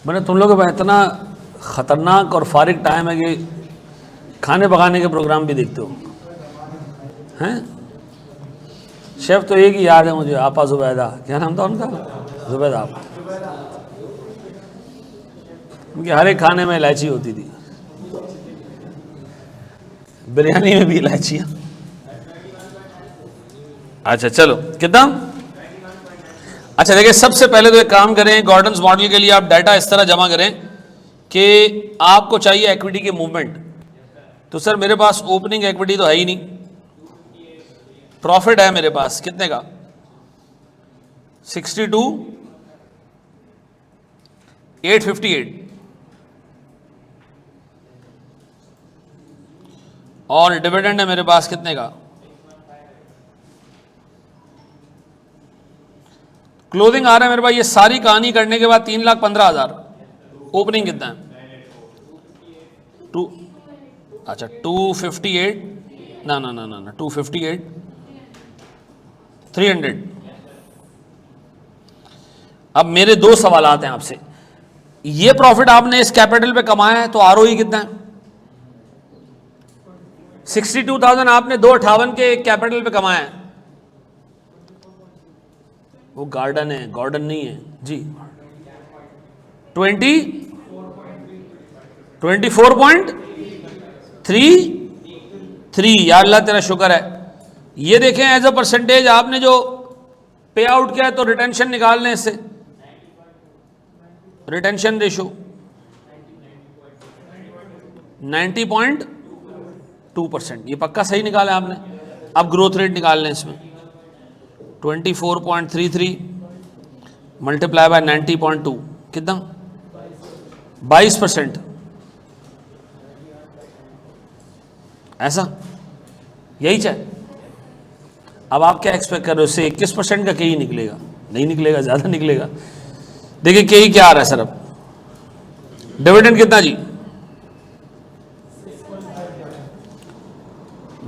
मैंने तुम लोगों को इतना खतरनाक और फारिग टाइम है कि खाने पकाने के प्रोग्राम भी देखते हो हैं। शेफ तो एक ही याद है मुझे, आपा जुबैदा, क्या नाम था उनका, जुबैदा आपा। उनके हर एक खाने में इलायची होती थी, बिरयानी में भी इलायचियाँ। अच्छा चलो, कितना? अच्छा देखिए, सबसे पहले तो एक काम करें, गॉर्डन्स मॉडल के लिए आप डाटा इस तरह जमा करें कि आपको चाहिए इक्विटी की मूवमेंट। तो सर मेरे पास ओपनिंग इक्विटी तो है ही नहीं, प्रॉफिट है मेरे पास कितने का, 62,858, और डिविडेंड है मेरे पास कितने का, क्लोजिंग आ रहा है मेरे पास। ये सारी कहानी करने के बाद 3,15,000, ओपनिंग कितना है, 2, अच्छा 258, ना 258, 300। अब मेरे दो सवाल आते हैं आपसे, ये प्रॉफिट आपने इस कैपिटल पे कमाया है तो आरओई कितना है? 62,000 आपने 258 के कैपिटल पे कमाया है। वो गार्डन है, गॉर्डन नहीं है जी। 24.33, या अल्लाह तेरा शुक्र है। ये देखें एज अ परसेंटेज आपने जो पे आउट किया है, तो रिटेंशन निकाल लें इससे, रिटेंशन रेशो 90.2%, ये पक्का सही निकाला आपने। अब ग्रोथ रेट निकाल लें इसमें, 24.33 मल्टीप्लाई बाय 90.2 कितना, 22%। ऐसा, यही चाहिए। अब आप क्या एक्सपेक्ट कर रहे हो, उससे 21% का के ही निकलेगा? नहीं निकलेगा, ज़्यादा निकलेगा। देखिए के ही क्या आ रहा है सर, अब डिविडेंड कितना जी,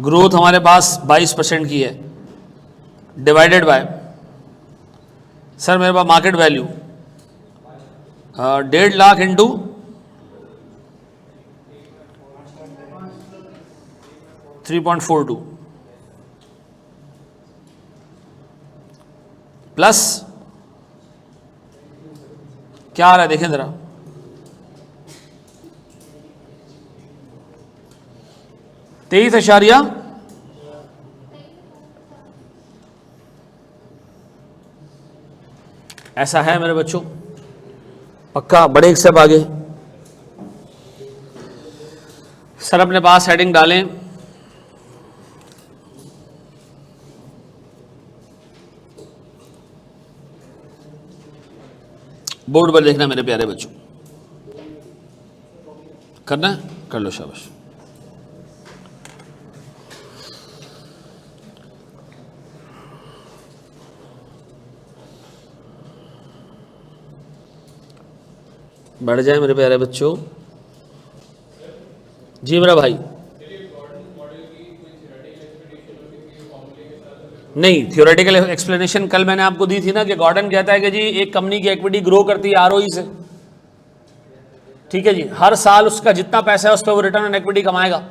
ग्रोथ हमारे पास 22% की है, डिवाइडेड बाय, सर मेरे पास market value 1.5 lakh into 3.42 plus क्या आ रहा है देखें जरा, तेईस अशारिया, ऐसा है मेरे बच्चों, पक्का बड़े एक स्टेप आगे। सर अपने पास हेडिंग डालें, बोर्ड पर देखना मेरे प्यारे बच्चों, करना है कर लो, शाबाश। बढ़ जाए मेरे प्यारे बच्चों। जी मेरा भाई, नहीं थ्योरेटिकल एक्सप्लेनेशन कल मैंने आपको दी थी ना, कि गॉर्डन कहता है कि जी एक कंपनी की इक्विटी ग्रो करती है आरओई से, ठीक है जी, हर साल उसका जितना पैसा है उस पर वो रिटर्न ऑन इक्विटी कमाएगा,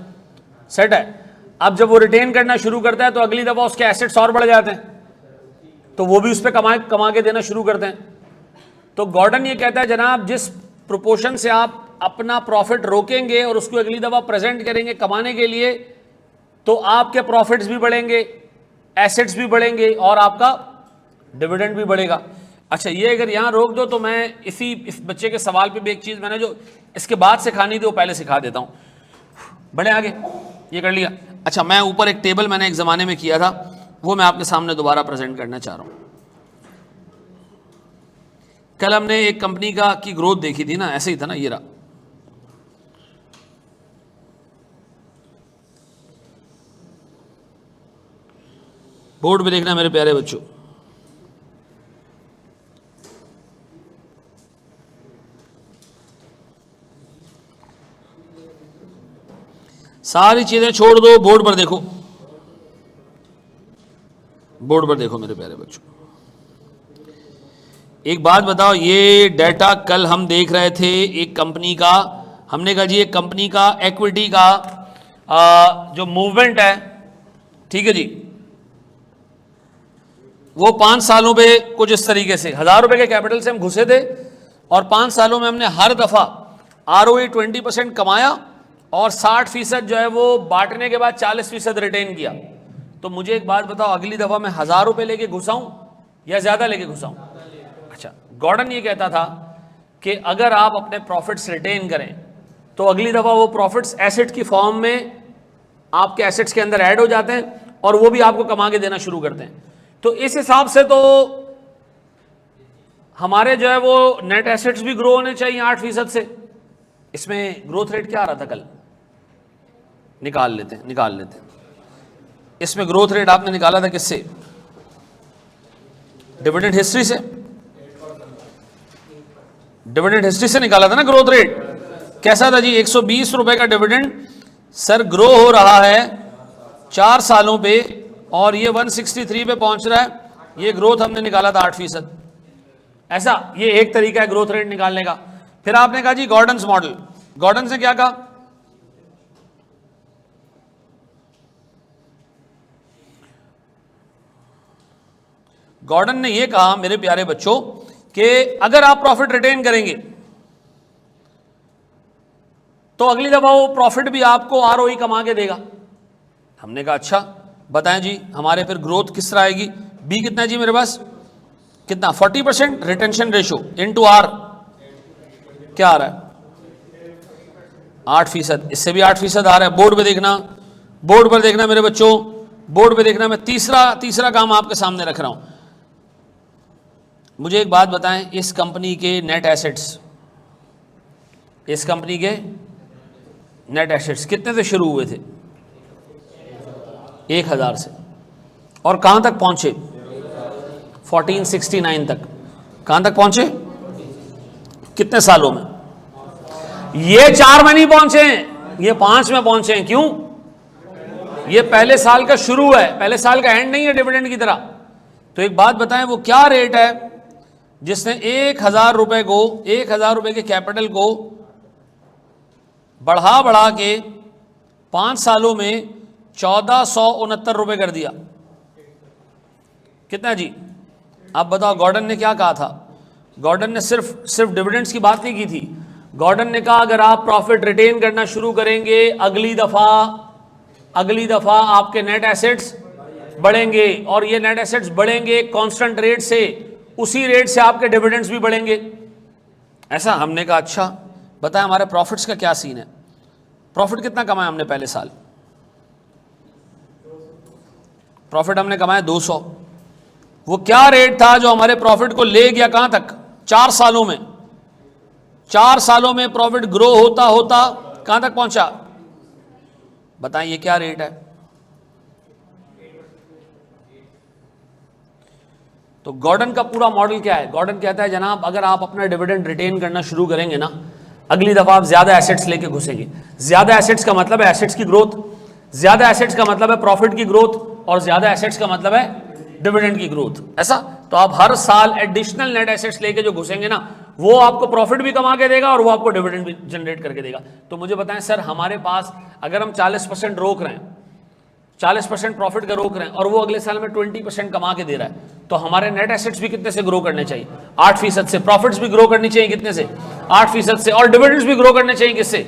सेट है। अब जब वो रिटेन करना शुरू करता है तो अगली दफा उसके एसेट्स और बढ़ जाते हैं, तो वो भी उस पर कमा के देना शुरू करते हैं। तो गॉर्डन ये कहता है जनाब, जिस प्रोपोर्शन से आप अपना प्रॉफिट रोकेंगे और उसको अगली दफा प्रेजेंट करेंगे कमाने के लिए, तो आपके प्रॉफिट्स भी बढ़ेंगे, एसेट्स भी बढ़ेंगे और आपका डिविडेंड भी बढ़ेगा। अच्छा ये अगर यहां रोक दो तो मैं इस बच्चे के सवाल पे भी एक चीज मैंने जो इसके बाद सिखानी थी वो पहले सिखा देता हूं। बढ़े आगे, ये कर लिया। अच्छा मैं ऊपर एक टेबल मैंने एक जमाने में किया था, वो मैं आपके सामने दोबारा प्रेजेंट करना चाह रहा हूं। कल हमने एक कंपनी की ग्रोथ देखी थी ना, ऐसे ही था ना, ये रहा। बोर्ड पे देखना मेरे प्यारे बच्चों, सारी चीजें छोड़ दो, बोर्ड पर देखो। बोर्ड पर देखो मेरे प्यारे बच्चों, एक बात बताओ, ये डाटा कल हम देख रहे थे एक कंपनी का, हमने कहा जी एक कंपनी का इक्विटी का जो मूवमेंट है, ठीक है जी, वो 5 सालों पे कुछ इस तरीके से 1000 रुपए के कैपिटल से हम घुसे थे और 5 सालों में हमने हर दफा ROE 20% कमाया और 60% जो है वो बांटने के बाद 40% रिटेन किया। तो मुझे एक बात बताओ, अगली दफा मैं 1000 रुपए लेके घुसाऊं या ज्यादा लेके घुसाऊं? अच्छा, गॉर्डन ये कहता था कि अगर आप अपने प्रॉफिट्स रिटेन करें तो अगली दफा वो प्रॉफिट्स एसेट की फॉर्म में आपके एसेट्स के अंदर ऐड हो जाते हैं और वो भी आपको कमा के देना शुरू करते हैं। तो इस हिसाब से तो हमारे जो है वो नेट एसेट्स भी ग्रो होने चाहिए 8% से। इसमें ग्रोथ रेट क्या आ रहा था कल? निकाल लेते हैं। इसमें ग्रोथ रेट आपने निकाला था किससे? डिविडेंड हिस्ट्री से। डिविडेंड हिस्ट्री से निकाला था ना ग्रोथ रेट। कैसा था जी? 120 रुपए का डिविडेंड सर ग्रो हो रहा है 4 सालों पे और ये 163 पे पहुंच रहा है। ये ग्रोथ हमने निकाला था 8%। ऐसा ये एक तरीका है ग्रोथ रेट निकालने का। फिर आपने कहा जी गॉर्डन्स मॉडल। गॉर्डन्स ने क्या कहा? गॉर्डन ने यह कहा मेरे प्यारे बच्चों कि अगर आप प्रॉफिट रिटेन करेंगे तो अगली दफा वो प्रॉफिट भी आपको ROE कमा के देगा। हमने कहा अच्छा बताएं जी, हमारे फिर ग्रोथ किस तरह आएगी? बी कितना जी मेरे पास? कितना? 40% रिटेंशन रेशो इनटू R क्या आ रहा है? 8%। इससे भी 8% आ रहा है। बोर्ड पर देखना मेरे बच्चों, बोर्ड पे देखना। मैं तीसरा काम आपके सामने रख रहा हूं। मुझे एक बात बताएं, इस कंपनी के नेट एसेट्स कितने से शुरू हुए थे? 1000 से और कहां तक पहुंचे? 1469 तक। कहां तक पहुंचे? कितने सालों में? ये 4 में नहीं पहुंचे, ये 5 में पहुंचे हैं। क्यों? ये पहले साल का शुरू है, पहले साल का एंड नहीं है डिविडेंड की तरह। तो एक बात बताएं, वो क्या रेट है जिसने 1000 रुपए के कैपिटल को बढ़ा के 5 सालों में 1469 रुपए कर दिया? कितना जी? आप बताओ। गॉर्डन ने क्या कहा था? गॉर्डन ने सिर्फ डिविडेंड्स की बात नहीं की थी। गॉर्डन ने कहा अगर आप प्रॉफिट रिटेन करना शुरू करेंगे अगली दफा आपके नेट एसेट्स बढ़ेंगे और ये नेट एसेट्स बढ़ेंगे कांस्टेंट रेट से, उसी रेट से आपके डिविडेंड्स भी बढ़ेंगे। ऐसा हमने कहा अच्छा बताएं हमारे प्रॉफिट्स का क्या सीन है? प्रॉफिट कितना कमाया हमने पहले साल? प्रॉफिट हमने कमाया 200। वो क्या रेट था जो हमारे प्रॉफिट को ले गया कहां तक? 4 सालों में। 4 सालों में प्रॉफिट ग्रो होता होता कहां तक पहुंचा? बताएं ये क्या रेट है? तो गॉर्डन का पूरा मॉडल क्या है? गॉर्डन कहता है जनाब अगर आप अपना डिविडेंड रिटेन करना शुरू करेंगे ना, अगली दफा आप ज्यादा एसेट्स लेके घुसेंगे। ज्यादा एसेट्स का मतलब है एसेट्स की ग्रोथ, ज्यादा एसेट्स का मतलब है प्रॉफिट की ग्रोथ, और ज्यादा एसेट्स का मतलब है डिविडेंड की ग्रोथ। ऐसा तो आप हर साल एडिशनल नेट एसेट्स लेके जो घुसेंगे ना, वो आपको प्रॉफिट भी कमा के देगा और वो आपको डिविडेंड भी जनरेट करके देगा। तो मुझे बताएं सर, हमारे पास अगर हम 40% रोक रहे हैं, 40% प्रॉफिट का रोक रहे हैं और वो अगले साल में 20% कमा के दे रहा है, तो हमारे नेट एसेट्स भी कितने से ग्रो करने चाहिए? 8% से। प्रॉफिट्स भी ग्रो करनी चाहिए कितने से? 8% से। और डिविडेंड्स भी ग्रो करने चाहिए किससे?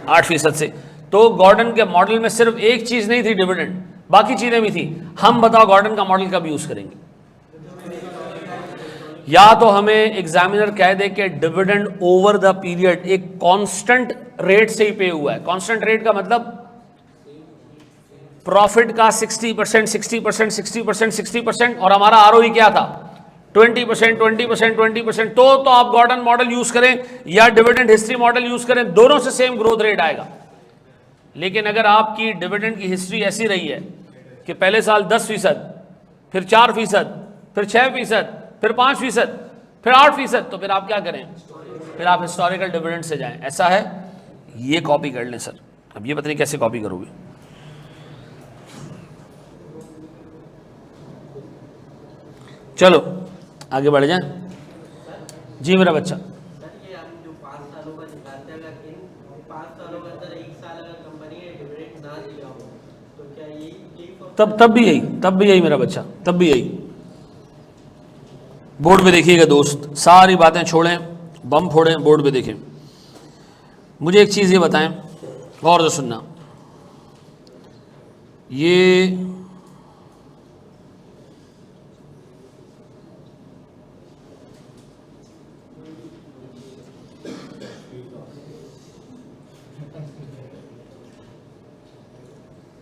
8% से। तो गॉर्डन के मॉडल में सिर्फ एक चीज नहीं थी डिविडेंड, बाकी चीजें भी थी। हम बताओ गॉर्डन का मॉडल कब यूज करेंगे? या तो हमें एग्जामिनर कह दे कि डिविडेंड ओवर द पीरियड एक कांस्टेंट रेट से ही पे हुआ है। कांस्टेंट रेट का मतलब प्रॉफिट का 60% और हमारा ROE क्या था? 20%। तो आप गॉर्डन मॉडल यूज करें या डिविडेंड हिस्ट्री मॉडल यूज करें, दोनों से सेम ग्रोथ रेट आएगा। लेकिन अगर आपकी डिविडेंड की हिस्ट्री ऐसी रही है कि पहले साल 10%, फिर 4%, फिर 6%, फिर 5%, फिर 8%, तो फिर आप क्या करें? फिर आप हिस्टोरिकल डिविडेंड से जाएं। ऐसा है, ये कॉपी कर लें सर। अब ये पता नहीं कैसे कॉपी करोगे। चलो आगे बढ़ जाए। जी मेरा बच्चा, सर ये हम जो 5 सालों का निकालते हैं, अगर इन 5 सालों के अंदर 1 साल अगर कंपनी ने डिविडेंड ना दिया हो तो क्या यही तब भी यही मेरा बच्चा, तब भी यही। बोर्ड पे देखिएगा दोस्त, सारी बातें छोड़ें, बम फोड़ें, बोर्ड पे देखें। मुझे एक चीज़ ये बताएं, गौर से सुनना, ये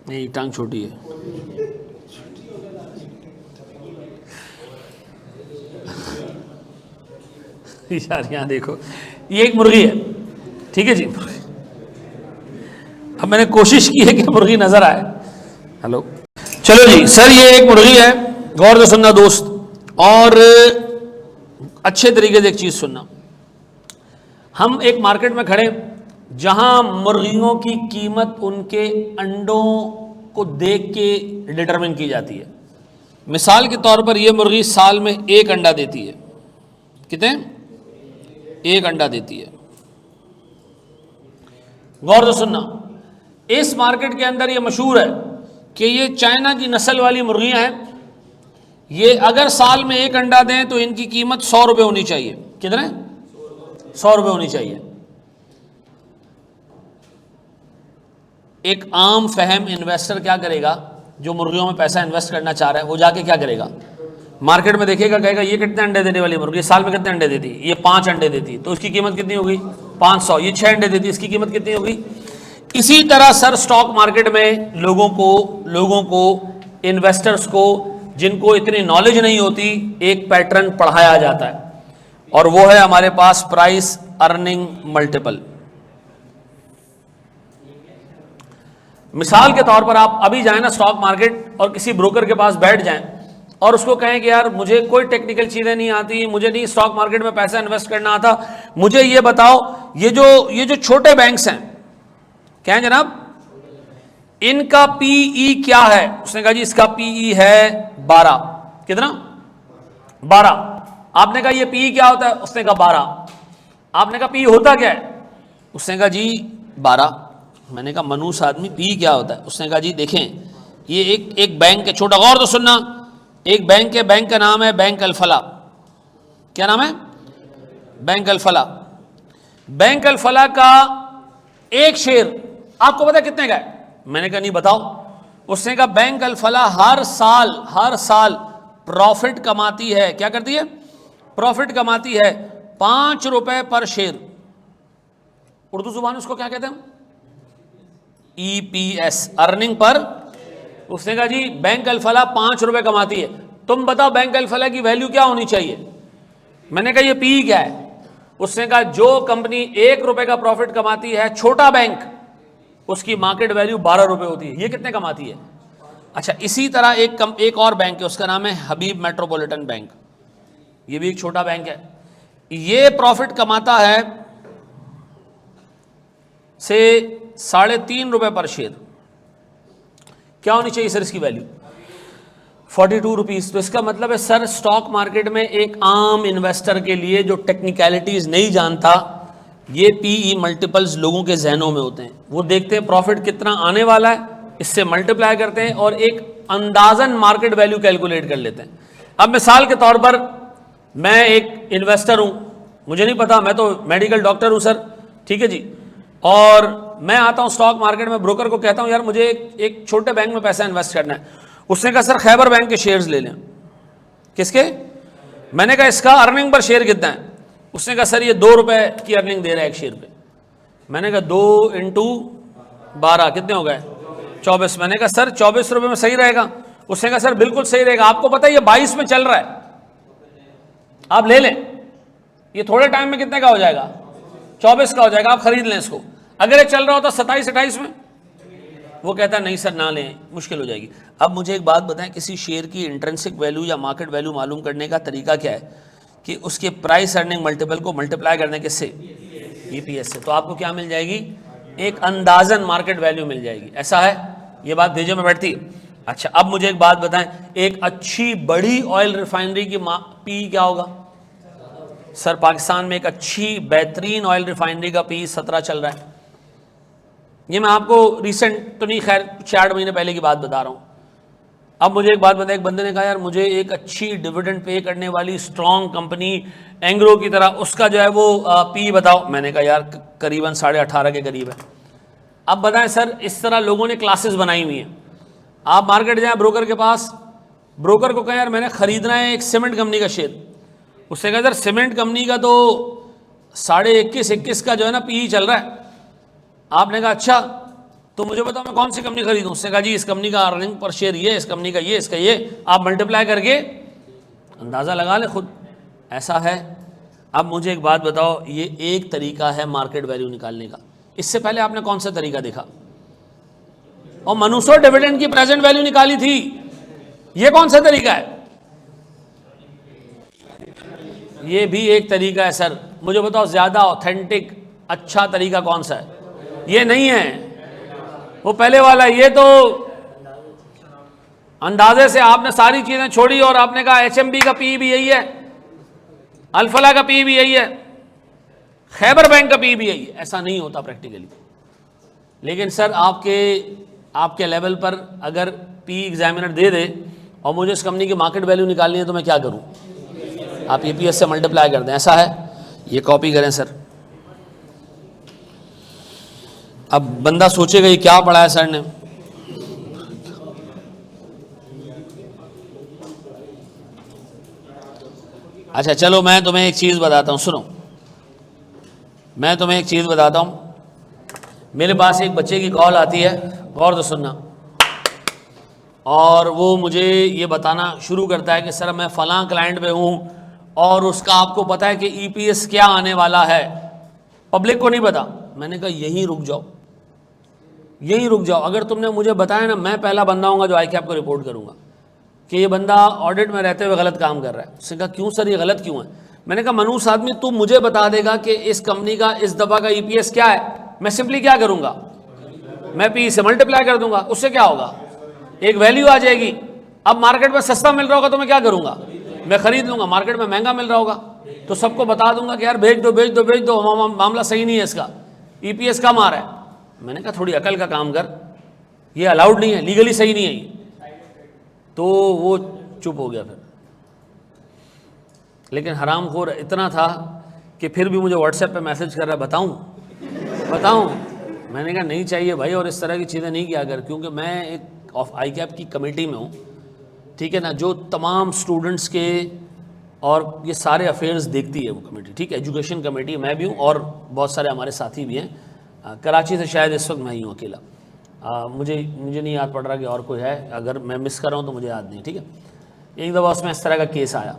नहीं, टांग छोटी है। यार यहाँ देखो, ये एक मुर्गी है, ठीक है जी। अब मैंने कोशिश की है कि मुर्गी नजर आए। हेलो, चलो जी सर, ये एक मुर्गी है, गौर से सुनना दोस्त, और अच्छे तरीके से एक चीज सुनना। हम एक मार्केट में खड़े जहां मुर्गियों की कीमत उनके अंडों को देख के डिटरमिन की जाती है। मिसाल के तौर पर यह मुर्गी साल में 1 अंडा देती है। कितने? 1 अंडा देती है। गौर से सुनना, इस मार्केट के अंदर यह मशहूर है कि ये चाइना की नस्ल वाली मुर्गियां हैं। ये अगर साल में 1 अंडा दें तो इनकी कीमत 100 रुपये होनी चाहिए। कितने? 100 रुपये होनी चाहिए। एक आम फहम इन्वेस्टर क्या करेगा, जो मुर्गियों में पैसा इन्वेस्ट करना चाह रहा है, वो जाके क्या करेगा, मार्केट में देखेगा, कहेगा ये कितने अंडे देने वाली मुर्गी, साल में कितने अंडे देती, ये 5 अंडे देती, तो उसकी कीमत कितनी होगी, 500। ये 6 अंडे देती, इसकी कीमत कितनी होगी। इसी तरह सर स्टॉक मार्केट में लोगों को इन्वेस्टर्स को, जिनको इतनी नॉलेज नहीं होती, एक पैटर्न पढ़ाया जाता है, और वो है हमारे पास प्राइस अर्निंग मल्टीपल। मिसाल के तौर पर आप अभी जाएं ना स्टॉक मार्केट और किसी ब्रोकर के पास बैठ जाएं और उसको कहें कि यार मुझे कोई टेक्निकल चीज़ें नहीं आती, मुझे नहीं स्टॉक मार्केट में पैसा इन्वेस्ट करना आता, मुझे ये बताओ ये जो छोटे बैंक्स हैं, क्या है जनाब, इनका पीई क्या है। उसने कहा जी इसका पीई है 12। कितना? 12। आपने कहा ये पीई क्या होता है, उसने कहा 12। आपने कहा पीई होता क्या है, उसने कहा जी 12। मैंने कहा मनुष्य आदमी पी क्या होता है। उसने कहा जी देखें, ये एक बैंक है, छोटा, गौर तो सुनना, एक बैंक है, बैंक का नाम है बैंक अल-फलाह। क्या नाम है? बैंक अल-फलाह। बैंक अल-फलाह का एक शेयर आपको पता है कितने का है? मैंने कहा नहीं बताओ। उसने कहा बैंक अल-फलाह हर साल प्रॉफिट कमाती है। क्या करती है? प्रॉफिट कमाती है 5 रुपए पर शेयर। उर्दू जुबान उसको क्या कहते हैं? EPS, earning per. उसने कहा जी बैंक अल-फलाह 5 रुपए कमाती है, तुम बताओ बैंक अल-फलाह की वैल्यू क्या होनी चाहिए। मैंने कहा ये पी क्या है। उसने कहा जो कंपनी 1 रुपए का प्रॉफिट कमाती है, छोटा बैंक, उसकी मार्केट वैल्यू 12 रुपए होती है। ये कितने कमाती है? अच्छा, इसी तरह एक और बैंक है, उसका नाम है हबीब मेट्रोपॉलिटन बैंक। ये भी एक छोटा बैंक है। ये प्रॉफिट कमाता है से 3.5 रुपए पर शेयर। क्या होनी चाहिए सर इसकी वैल्यू? 42 रुपीज़। तो इसका मतलब है सर स्टॉक मार्केट में एक आम इन्वेस्टर के लिए जो टेक्निकलिटीज नहीं जानता, ये पीई मल्टीपल्स लोगों के जहनों में होते हैं। वो देखते हैं प्रॉफिट कितना आने वाला है, इससे मल्टीप्लाई करते हैं और एक अंदाजन मार्केट वैल्यू कैलकुलेट कर लेते हैं। अब मिसाल के तौर पर मैं एक इन्वेस्टर हूं, मुझे नहीं पता, मैं तो मेडिकल डॉक्टर हूं सर, ठीक है जी, और मैं आता हूं स्टॉक मार्केट में, ब्रोकर को कहता हूं यार मुझे एक छोटे बैंक में पैसा इन्वेस्ट करना है। उसने कहा सर खैबर बैंक के शेयर्स ले लें। किसके? मैंने कहा इसका अर्निंग पर शेयर कितना है। उसने कहा सर ये 2 रुपए की अर्निंग दे रहा है एक शेयर पे। मैंने कहा 2 × 12 कितने हो गए? 24। मैंने कहा सर 24 रुपए में सही रहेगा। उसने कहा सर बिल्कुल सही रहेगा, आपको पता है ये 22 में चल रहा है, आप ले लें, ये थोड़े टाइम में कितने का हो जाएगा? 24 का हो जाएगा, आप खरीद लें इसको। अगर ये चल रहा होता 27-28 में, वो कहता नहीं सर ना लें, मुश्किल हो जाएगी। अब मुझे एक बात बताएं, किसी शेयर की इंट्रिंसिक वैल्यू या मार्केट वैल्यू मालूम करने का तरीका क्या है कि उसके प्राइस अर्निंग मल्टीपल को मल्टीप्लाई करने किससे? EPS से। तो आपको क्या मिल जाएगी? एक अंदाजन मार्केट वैल्यू मिल जाएगी। ऐसा है, ये बात भेजे में बैठती है। अच्छा, अब मुझे एक बात बताएं, एक अच्छी बड़ी ऑयल रिफाइनरी की पी क्या होगा? सर पाकिस्तान में एक अच्छी बेहतरीन ऑयल रिफाइनरी का पी 17 चल रहा है। ये मैं आपको रिसेंट तो नहीं, खैर 4 महीने पहले की बात बता रहा हूँ। अब मुझे एक बात बताएं, एक बंदे ने कहा यार मुझे एक अच्छी डिविडेंड पे करने वाली स्ट्रॉन्ग कंपनी एंग्रो की तरह उसका जो है वो पी बताओ। मैंने कहा यार करीबन 18.5 के करीब है। अब बताएं सर, इस तरह लोगों ने क्लासेस बनाई हुई हैं। आप मार्केट जाएं ब्रोकर के पास, ब्रोकर को कहें यार मैंने खरीदना है एक सीमेंट कंपनी का शेयर, उससे कहा सर सीमेंट कंपनी का तो 21.5 का जो है ना पी चल रहा है। आपने कहा अच्छा तो मुझे बताओ मैं कौन सी कंपनी खरीदूं? उसने कहा जी इस कंपनी का अर्निंग पर शेयर ये, इस कंपनी का ये, इसका ये, आप मल्टीप्लाई करके अंदाज़ा लगा ले खुद, ऐसा है। अब मुझे एक बात बताओ, ये एक तरीका है मार्केट वैल्यू निकालने का, इससे पहले आपने कौन सा तरीका देखा? और मनुष्य डिविडेंड की प्रेजेंट वैल्यू निकाली थी, ये कौन सा तरीका है? ये भी एक तरीका है सर। मुझे बताओ ज्यादा ऑथेंटिक अच्छा तरीका कौन सा है? ये नहीं है, वो पहले वाला। ये तो अंदाजे से आपने सारी चीजें छोड़ी और आपने कहा एचएमबी का पी भी यही है, अल्फला का पी भी यही है, खैबर बैंक का पी भी यही है। ऐसा नहीं होता प्रैक्टिकली। लेकिन सर आपके लेवल पर अगर पी एग्जामिनर दे दे और मुझे इस कंपनी की मार्केट वैल्यू निकालनी है तो मैं क्या करूं? आप ईपीएस से मल्टीप्लाई कर दें, ऐसा है। ये कॉपी करें सर। अब बंदा सोचेगा ये क्या पढ़ा है सर ने। अच्छा चलो मैं तुम्हें एक चीज बताता हूं, सुनो, मैं तुम्हें एक चीज बताता हूं। मेरे पास एक बच्चे की कॉल आती है, गौर से सुनना, और वो मुझे ये बताना शुरू करता है कि सर मैं फलां क्लाइंट पे हूं और उसका आपको पता है कि ईपीएस क्या आने वाला है, पब्लिक को नहीं पता। मैंने कहा यहीं रुक जाओ, यहीं रुक जाओ। अगर तुमने मुझे बताया ना, मैं पहला बंदा हूँगा जो ICAP को रिपोर्ट करूँगा कि ये बंदा ऑडिट में रहते हुए गलत काम कर रहा है। उसने कहा क्यों सर, ये गलत क्यों है? मैंने कहा मनुष्य आदमी तू मुझे बता देगा कि इस कंपनी का इस दफा का ईपीएस क्या है, मैं सिंपली क्या करूँगा, मैं पी से मल्टीप्लाई कर दूंगा, उससे क्या होगा, एक वैल्यू आ जाएगी। अब मार्केट में सस्ता मिल रहा होगा तो मैं क्या करूँगा, मैं खरीद लूँगा। मार्केट में महंगा मिल रहा होगा तो सबको बता दूंगा कि यार भेज दो भेज दो भेज दो, मामला सही नहीं है, इसका ईपीएस कम आ रहा है। मैंने कहा थोड़ी अकल का काम कर, ये अलाउड नहीं है, लीगली सही नहीं है ये। तो वो चुप हो गया फिर। लेकिन हरामखोर इतना था कि फिर भी मुझे व्हाट्सएप पे मैसेज कर रहा है, बताऊं। मैंने कहा नहीं चाहिए भाई, और इस तरह की चीज़ें नहीं किया कर, क्योंकि मैं एक ICAP की कमेटी में हूँ, ठीक है ना, जो तमाम स्टूडेंट्स के और ये सारे अफेयर्स देखती है वो कमेटी, ठीक है, एजुकेशन कमेटी। मैं भी हूँ और बहुत सारे हमारे साथी भी हैं। कराची से शायद इस वक्त मैं ही हूँ अकेला। मुझे नहीं याद पड़ रहा कि और कोई है, अगर मैं मिस कर रहा हूँ तो मुझे याद नहीं, ठीक है। एक दफ़ा उसमें इस तरह का केस आया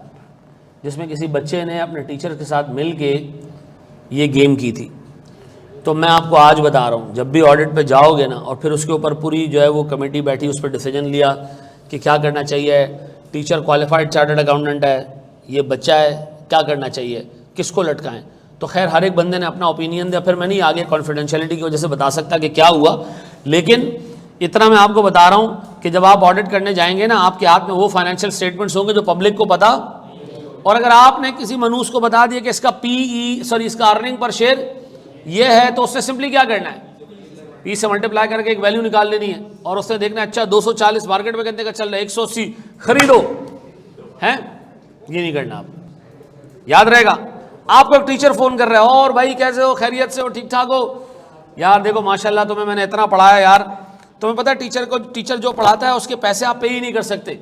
जिसमें किसी बच्चे ने अपने टीचर के साथ मिल के ये गेम की थी। तो मैं आपको आज बता रहा हूँ, जब भी ऑडिट पे जाओगे ना और फिर उसके ऊपर पूरी जो है वो कमेटी बैठी, उस पर डिसीजन लिया कि क्या करना चाहिए, टीचर क्वालिफाइड चार्टर्ड अकाउंटेंट है, ये बच्चा है, क्या करना चाहिए, किसको लटकाएं। तो खैर हर एक बंदे ने अपना ओपिनियन दिया। फिर मैं नहीं आगे कॉन्फिडेंशियलिटी की वजह से बता सकता कि क्या हुआ, लेकिन इतना मैं आपको बता रहा हूँ कि जब आप ऑडिट करने जाएंगे ना, आपके हाथ में वो फाइनेंशियल स्टेटमेंट्स होंगे जो पब्लिक को पता, और अगर आपने किसी मनुष्य को बता दिया कि इसका इसका अर्निंग पर शेयर ये है, तो उससे सिंपली क्या करना है, पी से मल्टीप्लाई करके एक वैल्यू निकाल लेनी है और उससे देखना है अच्छा 240 मार्केट में कितने का चल रहा है, 180 खरीदो, है ये नहीं करना। आप याद रहेगा, आपको एक टीचर फोन कर रहा है, और भाई कैसे हो, खैरियत से हो, ठीक ठाक हो, यार देखो माशाल्लाह तुम्हें मैंने इतना पढ़ाया यार, तुम्हें पता है टीचर जो पढ़ाता है उसके पैसे आप पे ही नहीं कर सकते।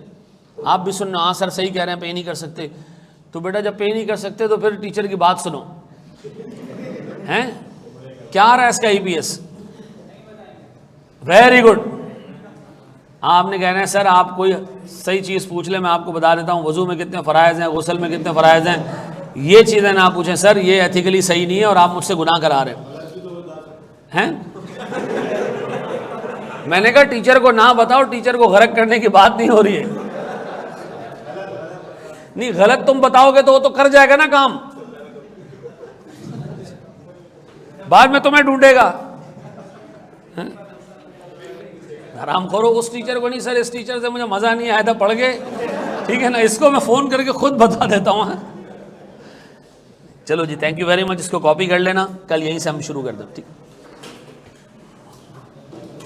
आप भी सुनना, हाँ सर सही कह रहे हैं, पे नहीं कर सकते। तो बेटा जब पे नहीं कर सकते तो फिर टीचर की बात सुनो, हैं क्या आ रहा है इसका ईपीएस, वेरी गुड। आपने कहना है सर आप कोई सही चीज़ पूछ ले, मैं आपको बता देता हूँ वजू में कितने फ़राइज़ हैं, गुस्ल में कितने फ़राइज़ हैं, ये चीज़ें ना पूछें सर, ये एथिकली सही नहीं है और आप मुझसे गुनाह करा रहे हैं। मैंने कहा टीचर को ना बताओ, टीचर को गलत करने की बात नहीं हो रही है। नहीं गलत तुम बताओगे तो वो तो कर जाएगा ना काम, बाद में तुम्हें ढूंढेगा। हराम खोरो उस टीचर को नहीं, सर इस टीचर से मुझे मज़ा नहीं आया था पढ़ के, ठीक है ना, इसको मैं फ़ोन करके खुद बता देता हूँ। चलो जी, थैंक यू वेरी मच, इसको कॉपी कर लेना, कल यहीं से हम शुरू कर दें, ठीक।